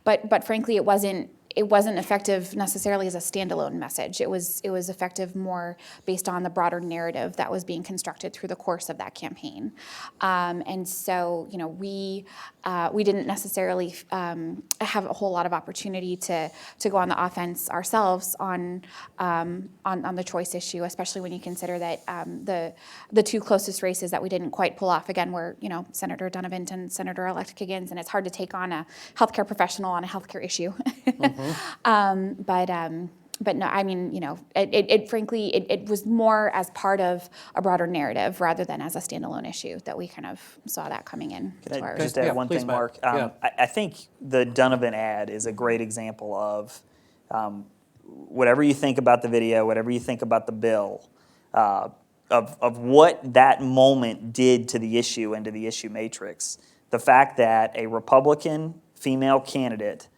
But frankly, it wasn't effective necessarily as a standalone message. It was effective more based on the broader narrative that was being constructed through the course of that campaign. And so, we didn't necessarily have a whole lot of opportunity to go on the offense ourselves on the choice issue, especially when you consider that the two closest races that we didn't quite pull off again were Senator Donovan and Senator-elect Higgins, and it's hard to take on a healthcare professional on a healthcare issue. But no, I mean, it frankly, it was more as part of a broader narrative rather than as a standalone issue that we kind of saw that coming in. Can I just add one please, thing, Matt. Mark? Yeah. I think the Donovan ad is a great example of whatever you think about the video, whatever you think about the bill, of what that moment did to the issue and to the issue matrix. The fact that a Republican female candidate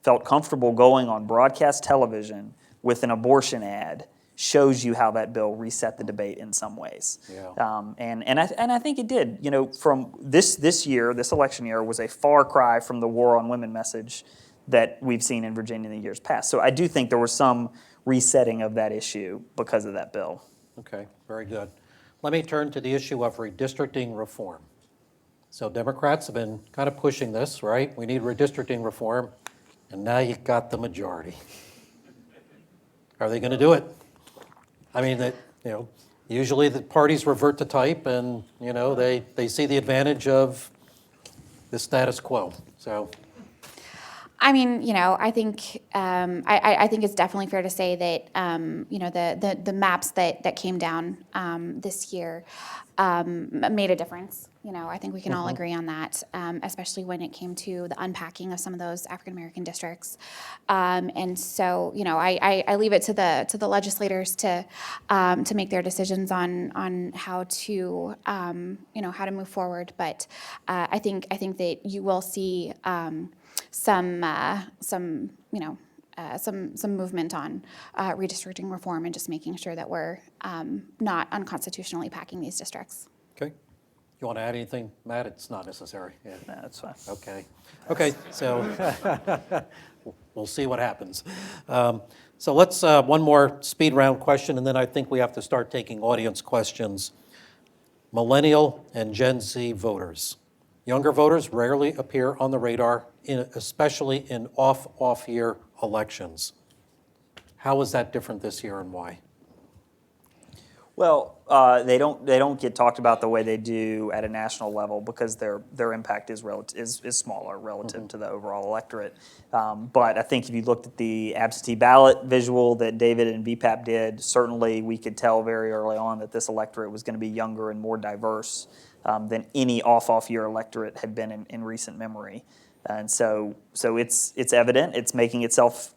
felt comfortable going on broadcast television with an abortion ad shows you how that bill reset the debate in some ways. Yeah. And I think it did. From this election year was a far cry from the war on women message that we've seen in Virginia in the years past. So I do think there was some resetting of that issue because of that bill. Okay, very good. Let me turn to the issue of redistricting reform. So Democrats have been kind of pushing this, right? We need redistricting reform, and now you've got the majority. Are they going to do it? I mean, usually the parties revert to type, and they see the advantage of the status quo. So, I mean, I think I think it's definitely fair to say that the maps that came down this year made a difference. I think we can all agree on that, especially when it came to the unpacking of some of those African American districts. And so, I leave it to the legislators to make their decisions on how to how to move forward. But I think that you will see some movement on redistricting reform and just making sure that we're not unconstitutionally packing these districts. okay. You want to add anything, Matt? It's not necessary. Yeah. No, that's fine. Okay, so we'll see what happens. So let's, one more speed round question, and then I think we have to start taking audience questions. Millennial and Gen Z voters, Younger voters rarely appear on the radar, especially in off-year elections. How is that different this year and why? Well, they don't get talked about the way they do at a national level because their impact is smaller relative to the overall electorate. But I think if you looked at the absentee ballot visual that David and VPAP did, certainly we could tell very early on that this electorate was going to be younger and more diverse than any off-year electorate had been in recent memory. And so it's evident. It's making itself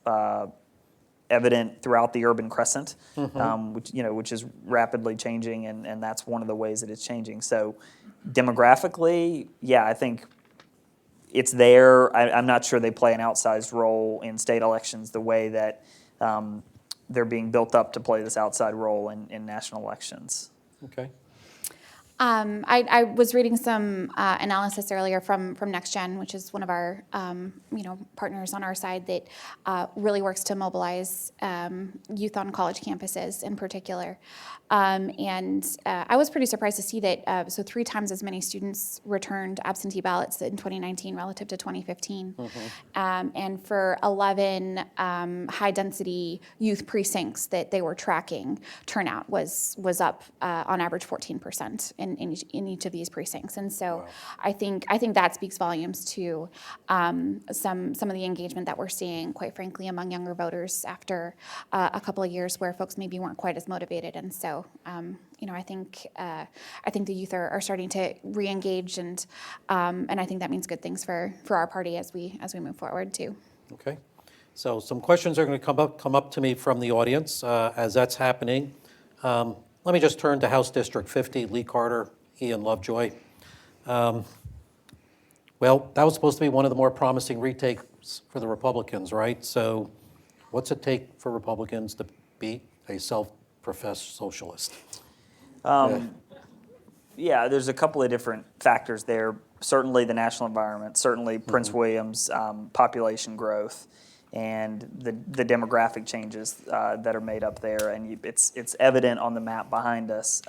evident throughout the urban crescent, which is rapidly changing, and that's one of the ways that it's changing. So demographically, yeah, I think it's there. I'm not sure they play an outsized role in state elections the way that they're being built up to play this outside role in national elections. Okay. I was reading some analysis earlier from NextGen, which is one of our partners on our side that really works to mobilize youth on college campuses in particular. And I was pretty surprised to see that so 3 times as many students returned absentee ballots in 2019 relative to 2015. And for 11 high-density youth precincts that they were tracking, turnout was up on average 14% in each of these precincts. And so I think that speaks volumes to some of the engagement that we're seeing, quite frankly, among younger voters after a couple of years where folks maybe weren't quite as motivated. And so I think the youth are starting to re-engage, and I think that means good things for our party as we move forward too. Okay. So some questions are going to come up to me from the audience as that's happening. Let me just turn to House District 50, Lee Carter, Ian Lovejoy. Well, that was supposed to be one of the more promising retakes for the Republicans, right? So what's it take for Republicans to be a self-professed socialist? Yeah, there's a couple of different factors there. Certainly the national environment, certainly Prince William's population growth, and the demographic changes that are made up there. And it's evident on the map behind us.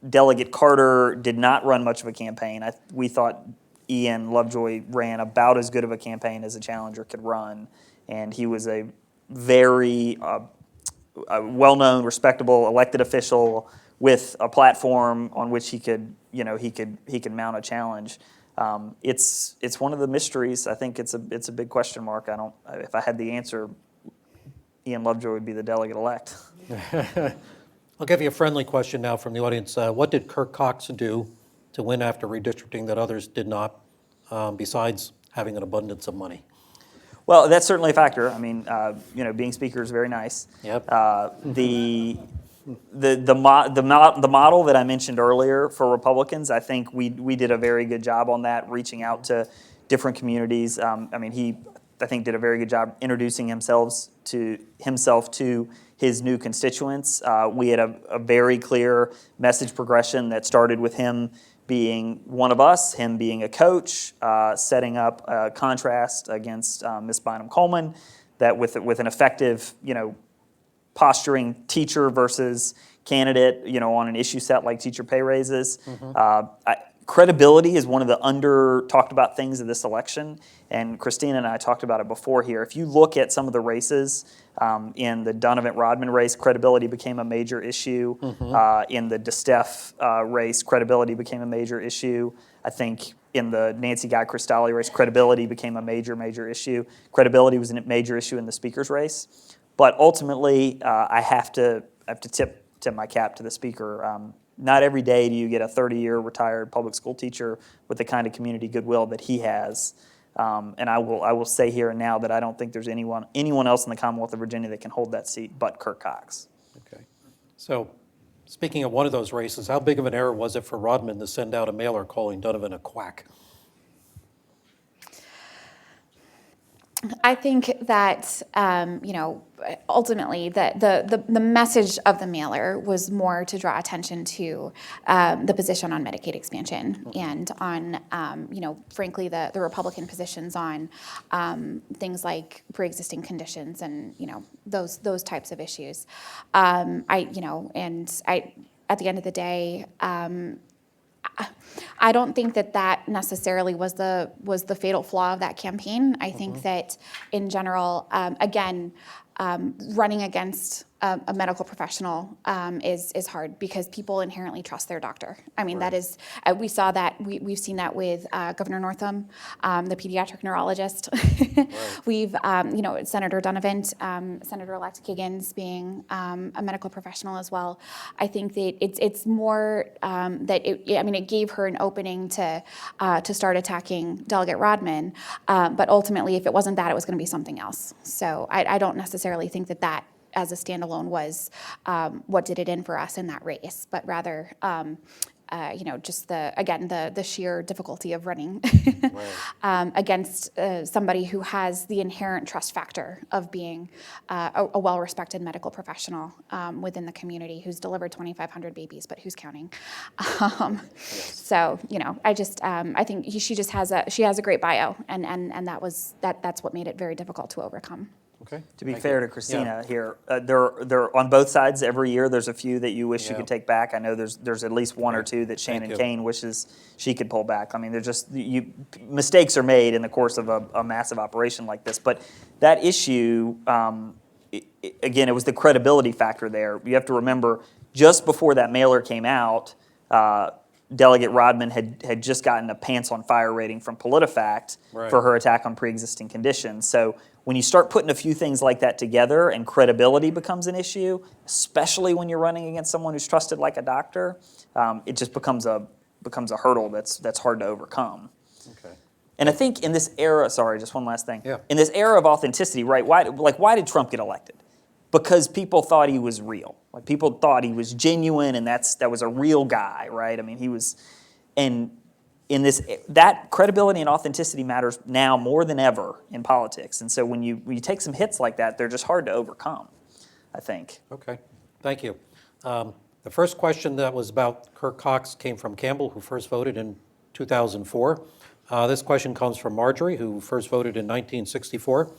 Delegate Carter did not run much of a campaign. We thought Ian Lovejoy ran about as good of a campaign as a challenger could run, and he was a very well-known, respectable elected official with a platform on which he could mount a challenge. It's one of the mysteries. I think it's a big question mark. If I had the answer, Ian Lovejoy would be the delegate-elect. I'll give you a friendly question now from the audience. What did Kirk Cox do to win after redistricting that others did not, besides having an abundance of money? Well, that's certainly a factor. I mean, being speaker is very nice. Yep. The model that I mentioned earlier for Republicans, I think we did a very good job on that, reaching out to different communities. He, I think, did a very good job introducing himself to his new constituents. We had a very clear message progression that started with him being one of us, him being a coach, setting up a contrast against Ms. Bynum-Coleman, that with an effective, posturing teacher versus candidate, on an issue set like teacher pay raises. Credibility is one of the under-talked about things of this election, and Kristina and I talked about it before here. If you look at some of the races in the Donovan-Rodman race, credibility became a major issue. In the DeSteph race, credibility became a major issue. I think in the Nancy Guy Cristalli race, credibility became a major issue. Credibility was a major issue in the speaker's race. But ultimately, I have to tip my cap to the speaker. Not every day do you get a 30-year retired public school teacher with the kind of community goodwill that he has. And I will say here and now that I don't think there's anyone else in the Commonwealth of Virginia that can hold that seat but Kirk Cox. Okay. So speaking of one of those races, how big of an error was it for Rodman to send out a mailer calling Donovan a quack? I think that ultimately the message of the mailer was more to draw attention to the position on Medicaid expansion and on frankly the Republican positions on things like pre-existing conditions and those types of issues. At the end of the day, I don't think that necessarily was the fatal flaw of that campaign. I think that in general, again, running against a medical professional is hard because people inherently trust their doctor. I mean, that is, we saw that, we've seen that with Governor Northam, the pediatric neurologist. We've, Senator Donovan, Senator-elect Higgins being a medical professional as well. I think that it's more that it gave her an opening to start attacking Delegate Rodman, but ultimately, if it wasn't that, it was going to be something else. So I don't necessarily think that as a standalone was what did it in for us in that race, but rather, just the sheer difficulty of running against somebody who has the inherent trust factor of being a well-respected medical professional within the community who's delivered 2,500 babies, but who's counting? So, I think she just has a great bio, and that's what made it very difficult to overcome. Okay. To be fair to Kristina here, there on both sides every year. There's a few that you wish you could take back. I know there's at least one or two that Shannon Kane wishes she could pull back. I mean, they're just mistakes are made in the course of a massive operation like this. But that issue, again, it was the credibility factor there. You have to remember, just before that mailer came out, Delegate Rodman had just gotten a pants on fire rating from PolitiFact for her attack on pre-existing conditions. So when you start putting a few things like that together and credibility becomes an issue, especially when you're running against someone who's trusted like a doctor, it just becomes a hurdle that's hard to overcome. Okay. And I think in this era, sorry, just one last thing. Yeah. In this era of authenticity, right? Why did Trump get elected? Because people thought he was real. Like people thought he was genuine, and that was a real guy, right? I mean, he was, and in this, that credibility and authenticity matters now more than ever in politics. And so when you take some hits like that, they're just hard to overcome, I think. Okay, thank you. The first question that was about Kirk Cox came from Campbell, who first voted in 2004. This question comes from Marjorie, who first voted in 1964.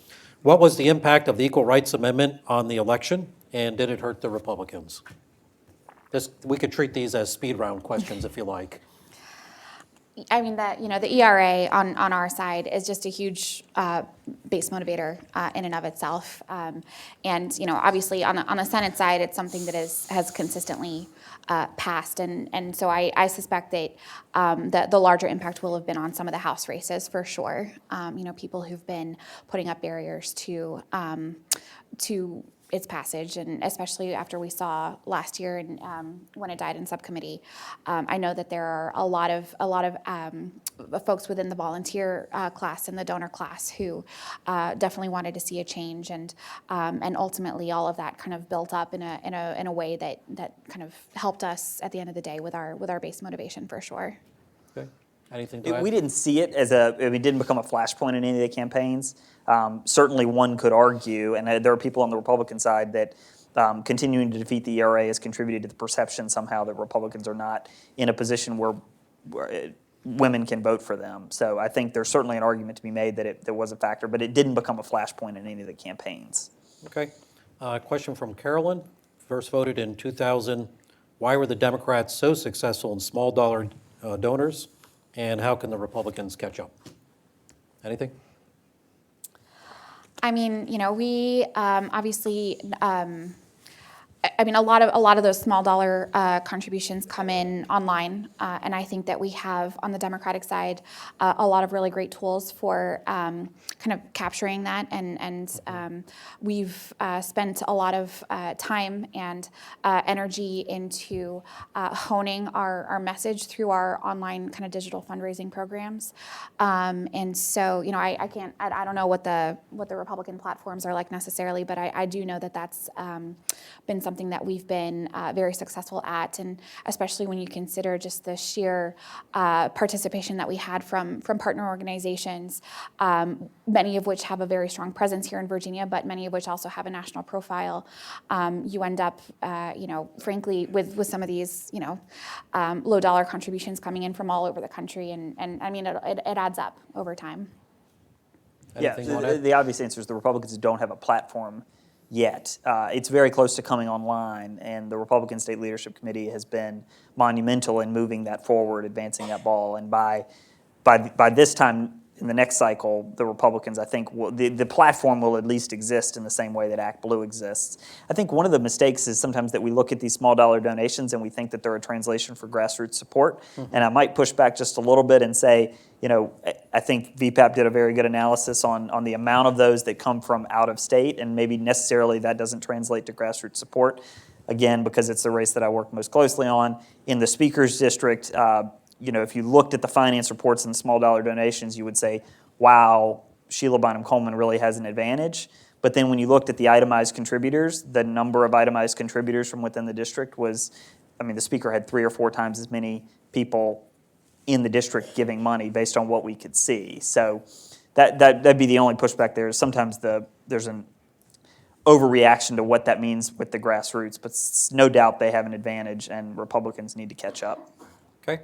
What was the impact of the Equal Rights Amendment on the election, and did it hurt the Republicans? We could treat these as speed round questions if you like. I mean, the ERA on our side is just a huge base motivator in and of itself. And, obviously on the Senate side, it's something that has consistently passed. And so I suspect that the larger impact will have been on some of the House races for sure. People who've been putting up barriers to its passage, and especially after we saw last year and when it died in subcommittee. I know that there are a lot of folks within the volunteer class and the donor class who definitely wanted to see a change, and ultimately all of that kind of built up in a way that kind of helped us at the end of the day with our base motivation for sure. Okay. Anything to add? We didn't see it it didn't become a flashpoint in any of the campaigns. Certainly one could argue, and there are people on the Republican side that continuing to defeat the ERA has contributed to the perception somehow that Republicans are not in a position where women can vote for them. So I think there's certainly an argument to be made that there was a factor, but it didn't become a flashpoint in any of the campaigns. Okay. Question from Carolyn, first voted in 2000. Why were the Democrats so successful in small dollar donors, and how can the Republicans catch up? Anything? I mean, we obviously, a lot of those small dollar contributions come in online, and I think that we have on the Democratic side a lot of really great tools for kind of capturing that, and we've spent a lot of time and energy into honing our message through our online kind of digital fundraising programs, and so I don't know what the Republican platforms are like necessarily, but I do know that that's been something that we've been very successful at, and especially when you consider just the sheer participation that we had from partner organizations, many of which have a very strong presence here in Virginia, but many of which also have a national profile. You end up, frankly, with some of these, low dollar contributions coming in from all over the country, and I mean, it adds up over time. Anything you want to add? The obvious answer is the Republicans don't have a platform yet. It's very close to coming online, and the Republican State Leadership Committee has been monumental in moving that forward, advancing that ball. And by this time in the next cycle, the Republicans, I think, the platform will at least exist in the same way that Act Blue exists. I think one of the mistakes is sometimes that we look at these small dollar donations and we think that they're a translation for grassroots support. And I might push back just a little bit and say, I think VPAP did a very good analysis on the amount of those that come from out of state, and maybe necessarily that doesn't translate to grassroots support. Again, because it's the race that I work most closely on. In the Speaker's District, if you looked at the finance reports and small dollar donations, you would say, wow, Sheila Bynum-Coleman really has an advantage. But then when you looked at the itemized contributors, the number of itemized contributors from within the district was, the Speaker had 3 or 4 times as many people in the district giving money based on what we could see. So that'd be the only pushback there. Sometimes there's an overreaction to what that means with the grassroots, but no doubt they have an advantage and Republicans need to catch up. Okay.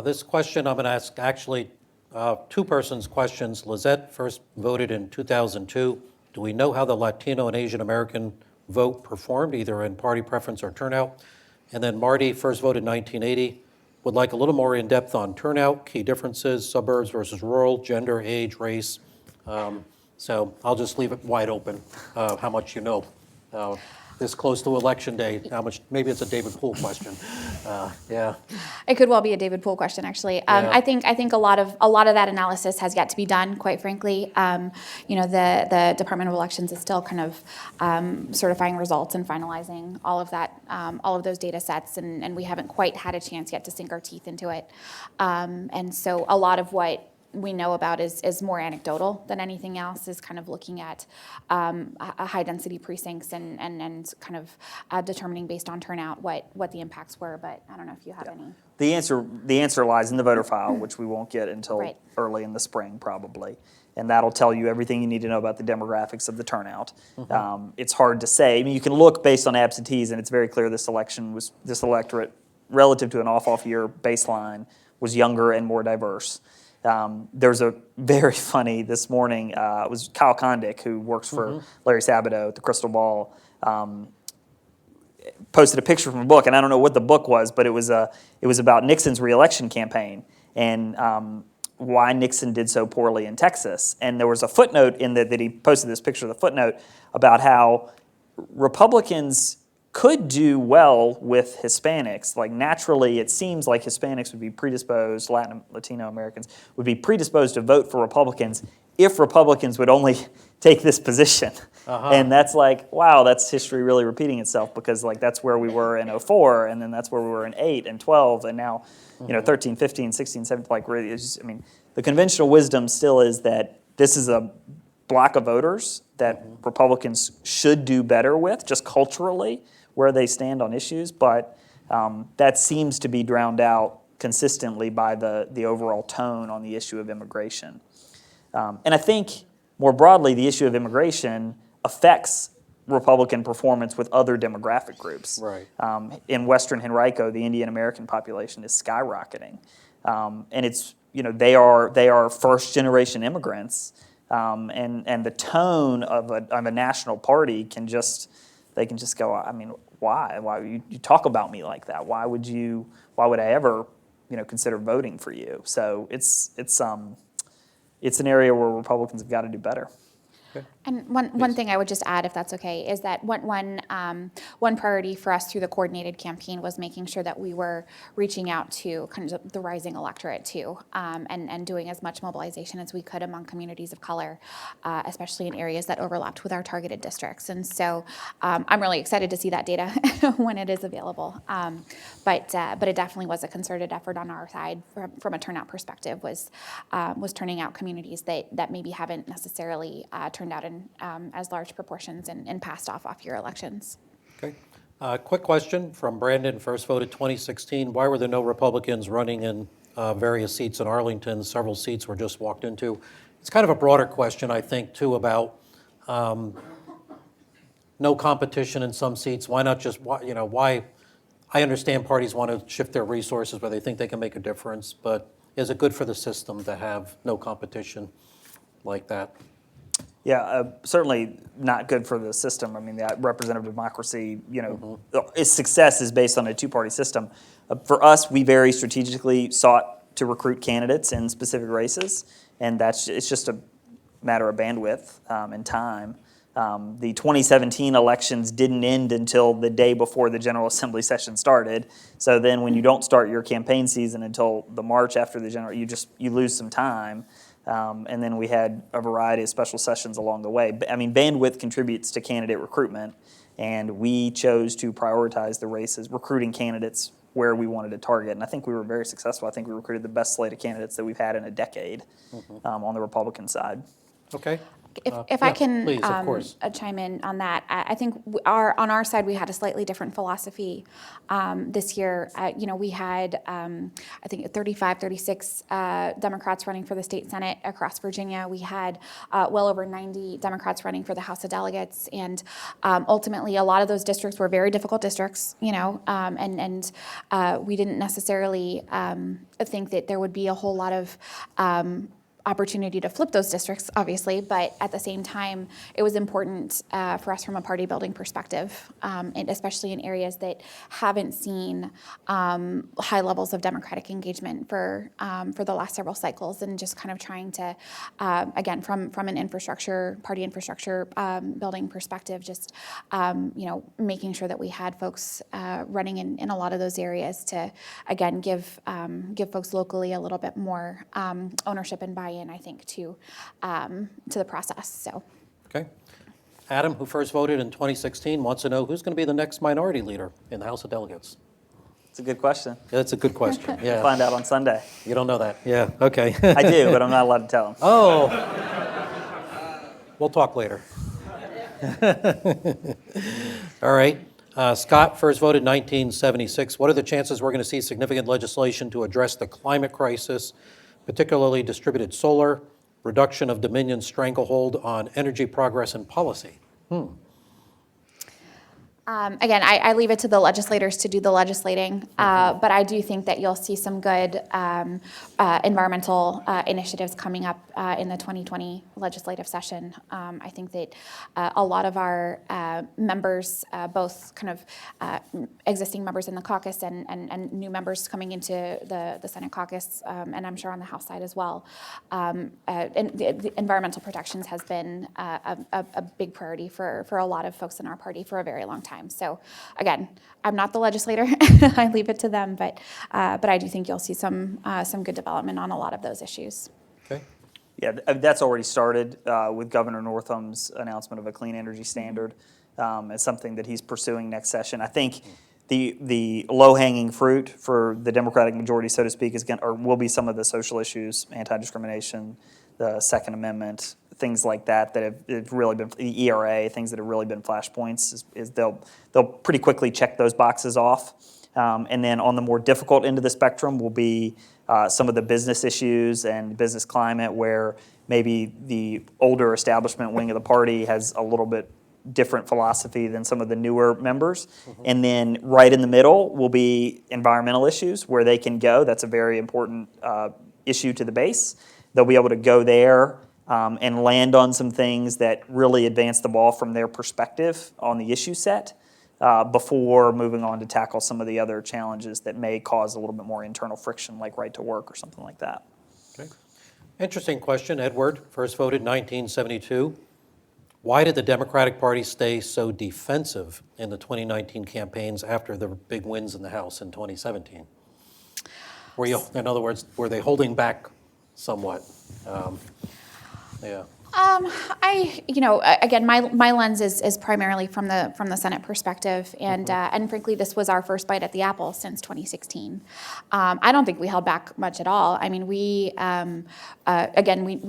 This question I'm going to ask actually two persons' questions. Lizette first voted in 2002. Do we know how the Latino and Asian American vote performed, either in party preference or turnout? And then Marty first voted in 1980. Would like a little more in-depth on turnout, key differences, suburbs versus rural, gender, age, race. So I'll just leave it wide open, how much you know. This close to Election Day, how much, maybe it's a David Poole question. Yeah. It could well be a David Poole question, actually. Yeah. I think a lot of that analysis has yet to be done, quite frankly. The Department of Elections is still kind of certifying results and finalizing all of those data sets, and we haven't quite had a chance yet to sink our teeth into it. And so a lot of what we know about is more anecdotal than anything else, is kind of looking at high density precincts and kind of determining based on turnout what the impacts were, but I don't know if you have any. The answer lies in the voter file, which we won't get until Right. early in the spring probably. And that'll tell you everything you need to know about the demographics of the turnout. It's hard to say. You can look based on absentees, and it's very clear this electorate, relative to an off year baseline, was younger and more diverse. There's a very funny this morning, it was Kyle Kondik, who works for Larry Sabato at the Crystal Ball, posted a picture from a book, and I don't know what the book was, but it was about Nixon's reelection campaign and why Nixon did so poorly in Texas. And there was a footnote in that he posted this picture of the footnote about how Republicans could do well with Hispanics. Like naturally, it seems like Hispanics would be predisposed, Latino Americans would be predisposed to vote for Republicans if Republicans would only take this position. And that's like, wow, that's history really repeating itself, because like that's where we were in 04, and then that's where we were in 8 and 12, and now 13, 15, 16, 17, like really, it's just, the conventional wisdom still is that this is a block of voters that Republicans should do better with, just culturally, where they stand on issues, but that seems to be drowned out consistently by the overall tone on the issue of immigration. And I think more broadly, the issue of immigration affects Republican performance with other demographic groups. Right. In Western Henrico, the Indian American population is skyrocketing, and it's they are first generation immigrants, and the tone of a national party can just go, why? Why you talk about me like that? Why would I ever, consider voting for you? So it's an area where Republicans have got to do better. And one thing I would just add, if that's okay, is that one priority for us through the coordinated campaign was making sure that we were reaching out to kind of the rising electorate too, and doing as much mobilization as we could among communities of color, especially in areas that overlapped with our targeted districts. And so I'm really excited to see that data when it is available. But it definitely was a concerted effort on our side from a turnout perspective, was turning out communities that maybe haven't necessarily turned out in as large proportions in past off-year elections. Okay. Quick question from Brandon, first voted 2016. Why were there no Republicans running in various seats in Arlington? Several seats were just walked into. It's kind of a broader question, I think, too, about no competition in some seats. Why not just, why? I understand parties want to shift their resources where they think they can make a difference, but is it good for the system to have no competition like that? Yeah, certainly not good for the system. I mean, the representative democracy, its success is based on a two-party system. For us, we very strategically sought to recruit candidates in specific races, and it's just a matter of bandwidth and time. The 2017 elections didn't end until the day before the General Assembly session started. So then when you don't start your campaign season until the March after the General, you lose some time. And then we had a variety of special sessions along the way. I mean, bandwidth contributes to candidate recruitment, and we chose to prioritize the races, recruiting candidates where we wanted to target. And I think we were very successful. I think we recruited the best slate of candidates that we've had in a decade on the Republican side. Okay. If I can please, of course. chime in on that, I think on our side we had a slightly different philosophy this year. We had I think 35, 36 Democrats running for the state Senate across Virginia. We had well over 90 Democrats running for the House of Delegates, and ultimately a lot of those districts were very difficult districts. And we didn't necessarily think that there would be a whole lot of opportunity to flip those districts, obviously, but at the same time, it was important for us from a party building perspective, and especially in areas that haven't seen high levels of Democratic engagement for the last several cycles, and just kind of trying to, again, from an party infrastructure building perspective, just making sure that we had folks running in a lot of those areas to, again, give folks locally a little bit more ownership and buy-in, I think, to the process. So, Okay. Adam, who first voted in 2016, wants to know who's going to be the next minority leader in the House of Delegates. It's a good question. That's a good question. Yeah. Find out on Sunday. You don't know that? Yeah. Okay. I do, but I'm not allowed to tell them. Oh. We'll talk later. All right. Scott first voted in 1976. What are the chances we're going to see significant legislation to address the climate crisis, particularly distributed solar, reduction of Dominion's stranglehold on energy progress and policy? Again, I leave it to the legislators to do the legislating, but I do think that you'll see some good environmental initiatives coming up in the 2020 legislative session. I think that a lot of our members, both kind of existing members in the caucus and new members coming into the Senate caucus, and I'm sure on the House side as well, and the environmental protections has been a big priority for a lot of folks in our party for a very long time. So again, I'm not the legislator. I leave it to them, but I do think you'll see some good development on a lot of those issues. Okay. Yeah, that's already started with Governor Northam's announcement of a clean energy standard. It's something that he's pursuing next session. I think the low-hanging fruit for the Democratic majority, so to speak, will be some of the social issues, anti-discrimination, the Second Amendment, things like that have really been, the ERA, things that have really been flashpoints, is they'll pretty quickly check those boxes off. And then on the more difficult end of the spectrum will be some of the business issues and business climate, where maybe the older establishment wing of the party has a little bit different philosophy than some of the newer members. And then right in the middle will be environmental issues, where they can go. That's a very important issue to the base. They'll be able to go there and land on some things that really advance the ball from their perspective on the issue set before moving on to tackle some of the other challenges that may cause a little bit more internal friction, like right to work or something like that. Okay. Interesting question. Edward first voted in 1972. Why did the Democratic Party stay so defensive in the 2019 campaigns after the big wins in the House in 2017? In other words, were they holding back somewhat? Yeah. Again, my lens is primarily from the Senate perspective, and frankly, this was our first bite at the apple since 2016. I don't think we held back much at all. I mean, we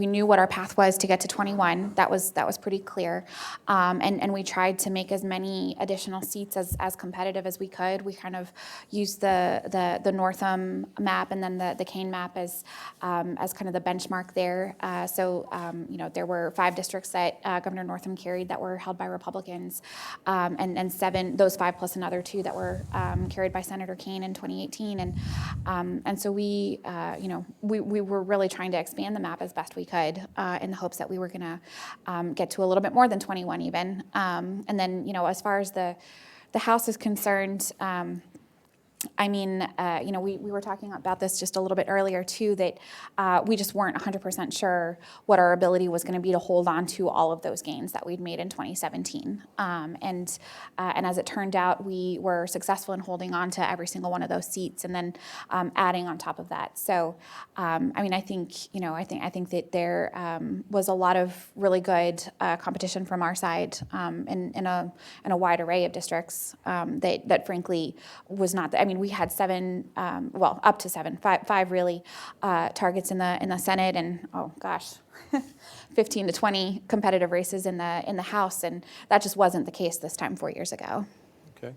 knew what our path was to get to 21. That was pretty clear, and we tried to make as many additional seats as competitive as we could. We kind of used the Northam map and then the Kane map as kind of the benchmark there. So there were 5 districts that Governor Northam carried that were held by Republicans, and 7, those 5 plus another 2 that were carried by Senator Kaine in 2018. And so we were really trying to expand the map as best we could in the hopes that we were going to get to a little bit more than 21 even. And then, as far as the House is concerned, we were talking about this just a little bit earlier too, that we just weren't 100% sure what our ability was going to be to hold on to all of those gains that we'd made in 2017. And as it turned out, we were successful in holding on to every single one of those seats and then adding on top of that. So, I think that there was a lot of really good competition from our side in a wide array of districts that frankly was not. We had 7, up to 7, 5 really targets in the Senate, and 15 to 20 competitive races in the House, and that just wasn't the case this time 4 years ago. Okay.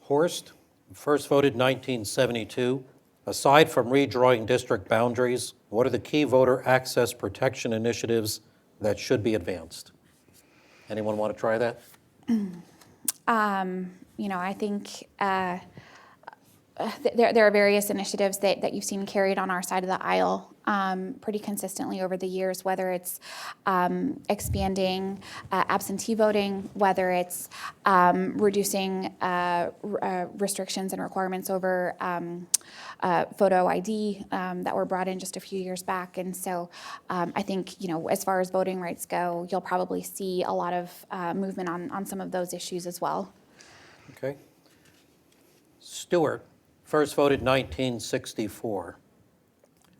Horst, first voted 1972. Aside from redrawing district boundaries, what are the key voter access protection initiatives that should be advanced? Anyone want to try that? I think there are various initiatives that you've seen carried on our side of the aisle pretty consistently over the years, whether it's expanding absentee voting, whether it's reducing restrictions and requirements over photo ID that were brought in just a few years back. And so I think, as far as voting rights go, you'll probably see a lot of movement on some of those issues as well. Okay. Stewart, first voted 1964.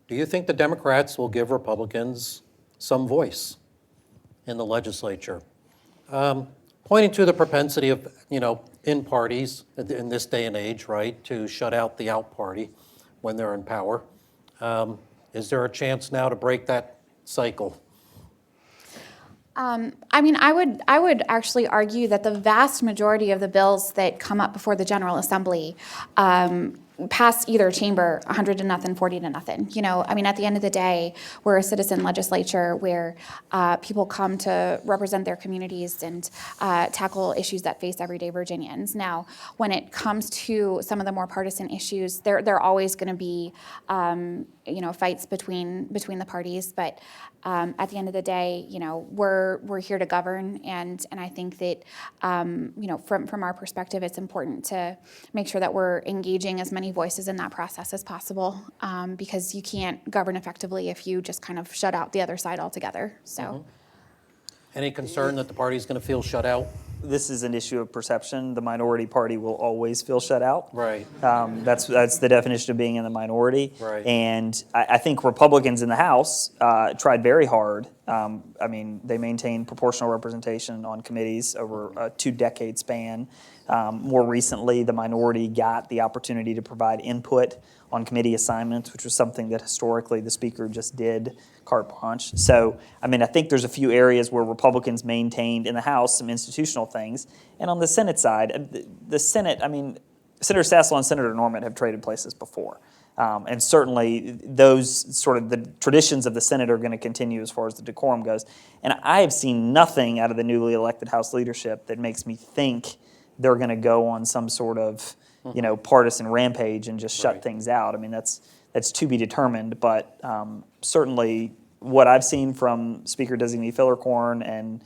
Do you think the Democrats will give Republicans some voice in the legislature? Pointing to the propensity of, in parties in this day and age, right, to shut out the out party when they're in power. Is there a chance now to break that cycle? I would actually argue that the vast majority of the bills that come up before the General Assembly pass either chamber 100 to nothing, 40 to nothing. At the end of the day, we're a citizen legislature where people come to represent their communities and tackle issues that face everyday Virginians. Now, when it comes to some of the more partisan issues, there are always going to be fights between the parties, but at the end of the day, we're here to govern, and I think that from our perspective, it's important to make sure that we're engaging as many voices in that process as possible, because you can't govern effectively if you just kind of shut out the other side altogether. So, Any concern that the party's going to feel shut out? This is an issue of perception. The minority party will always feel shut out. Right. That's the definition of being in the minority. Right. And I think Republicans in the House tried very hard. They maintained proportional representation on committees over a 2-decade span. More recently, the minority got the opportunity to provide input on committee assignments, which was something that historically the Speaker just did carte blanche. So, I think there's a few areas where Republicans maintained in the House some institutional things. And on the Senate side, the Senate, Senator Sassel and Senator Norman have traded places before. And certainly those sort of the traditions of the Senate are going to continue as far as the decorum goes. And I have seen nothing out of the newly elected House leadership that makes me think they're going to go on some sort of, partisan rampage and just shut things out. That's to be determined, but certainly what I've seen from Speaker-designee Fillercorn and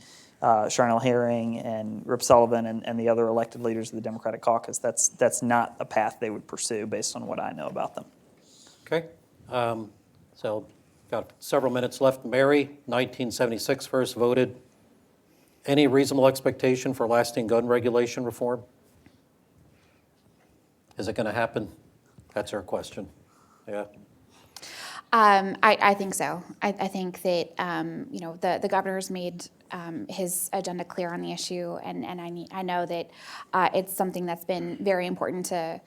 Charnel Herring and Rip Sullivan and the other elected leaders of the Democratic Caucus, that's not a path they would pursue based on what I know about them. Okay. So got several minutes left. Mary, 1976 first voted. Any reasonable expectation for lasting gun regulation reform? Is it going to happen? That's our question. Yeah. I think so. I think that the governor's made his agenda clear on the issue, and I know that it's something that's been very important to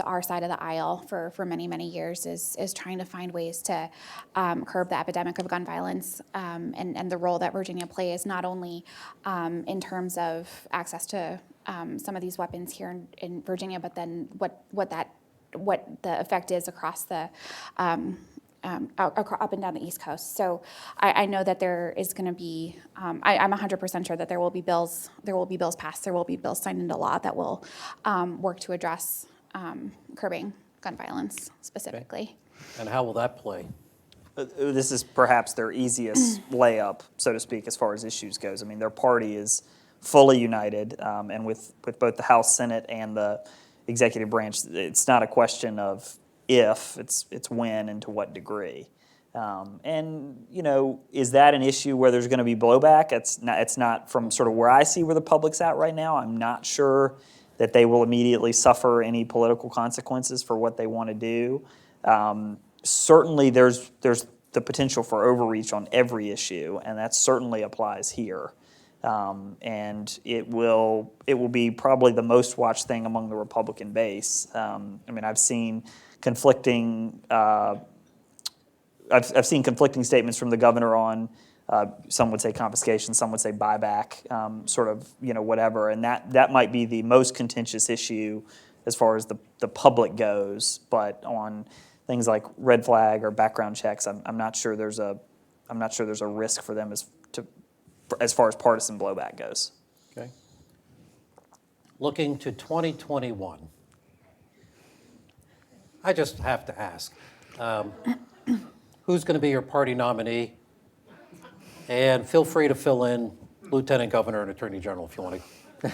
our side of the aisle for many years is trying to find ways to curb the epidemic of gun violence, and the role that Virginia plays not only in terms of access to some of these weapons here in Virginia, but then what the effect is across the up and down the East Coast. So I know that there is going to be, I'm 100% sure that there will be bills passed, there will be bills signed into law that will work to address curbing gun violence specifically. And how will that play? This is perhaps their easiest layup, so to speak, as far as issues goes. I mean, their party is fully united, and with both the House, Senate, and the executive branch, it's not a question of if, it's when and to what degree. And, you know, is that an issue where there's going to be blowback? It's not from sort of where I see where the public's at right now. I'm not sure that they will immediately suffer any political consequences for what they want to do. Certainly there's the potential for overreach on every issue, and that certainly applies here. And it will be probably the most watched thing among the Republican base. I mean, I've seen conflicting I've seen conflicting statements from the governor on some would say confiscation, some would say buyback, sort of, you know, whatever, and that might be the most contentious issue as far as the public goes. But on things like red flag or background checks, I'm not sure there's a risk for them as far as partisan blowback goes. Okay. Looking to 2021, I just have to ask, who's going to be your party nominee? And feel free to fill in Lieutenant Governor and Attorney General if you want to.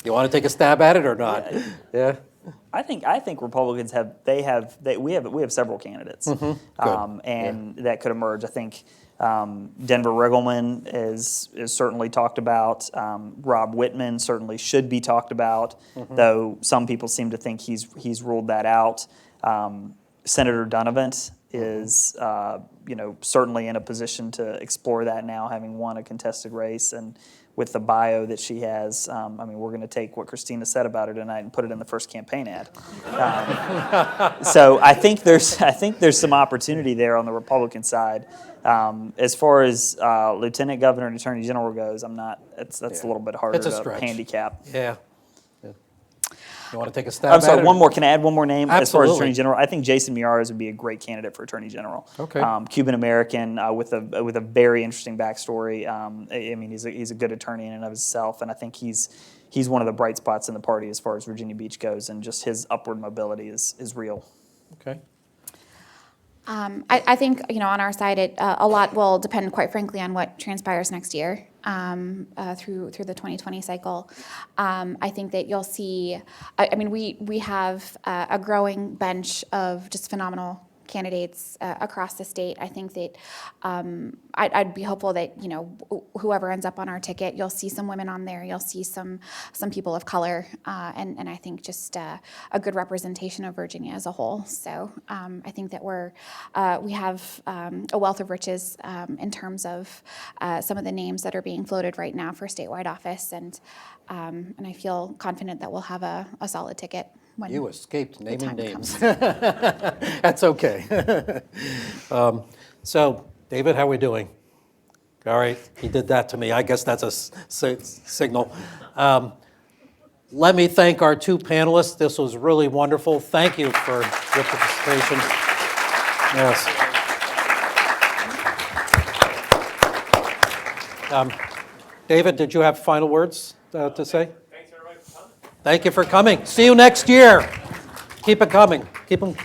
You want to take a stab at it or not? Yeah. I think Republicans we have several candidates, and that could emerge. I think Denver Riggleman is certainly talked about. Rob Whitman certainly should be talked about, though some people seem to think he's ruled that out. Senator Dunavant is certainly in a position to explore that now, having won a contested race, and with the bio that she has, I mean, we're going to take what Kristina said about her tonight and put it in the first campaign ad. So I think there's some opportunity there on the Republican side. As far as Lieutenant Governor and Attorney General goes, that's a little bit harder to handicap. Yeah. You want to take a stab I'm at sorry, it? one more. Can I add one more name? As far as Absolutely. Attorney General, I think Jason Miyares would be a great candidate for Attorney General. Okay. Cuban-American with a very interesting backstory. I mean, he's a good attorney in and of himself, and I think he's one of the bright spots in the party as far as Virginia Beach goes, and just his upward mobility is real. Okay. I think, on our side, a lot will depend, quite frankly, on what transpires next year through the 2020 cycle. I think that you'll see, we have a growing bench of just phenomenal candidates across the state. I think that I'd be hopeful that whoever ends up on our ticket, you'll see some women on there, you'll see some people of color, and I think just a good representation of Virginia as a whole. So I think that we have a wealth of riches in terms of some of the names that are being floated right now for statewide office, and I feel confident that we'll have a solid ticket. You escaped naming time names. comes. That's okay. So, David, how are we doing? All right, he did that to me. I guess that's a signal. Let me thank our two panelists. This was really wonderful. Thank you for your participation. Yes. David, did you have final words to say? Thank you for coming. See you next year. Keep it coming.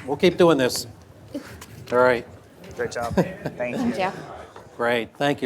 We'll keep doing this. All right. Great job. Thank you. Yeah. Great. Thank you.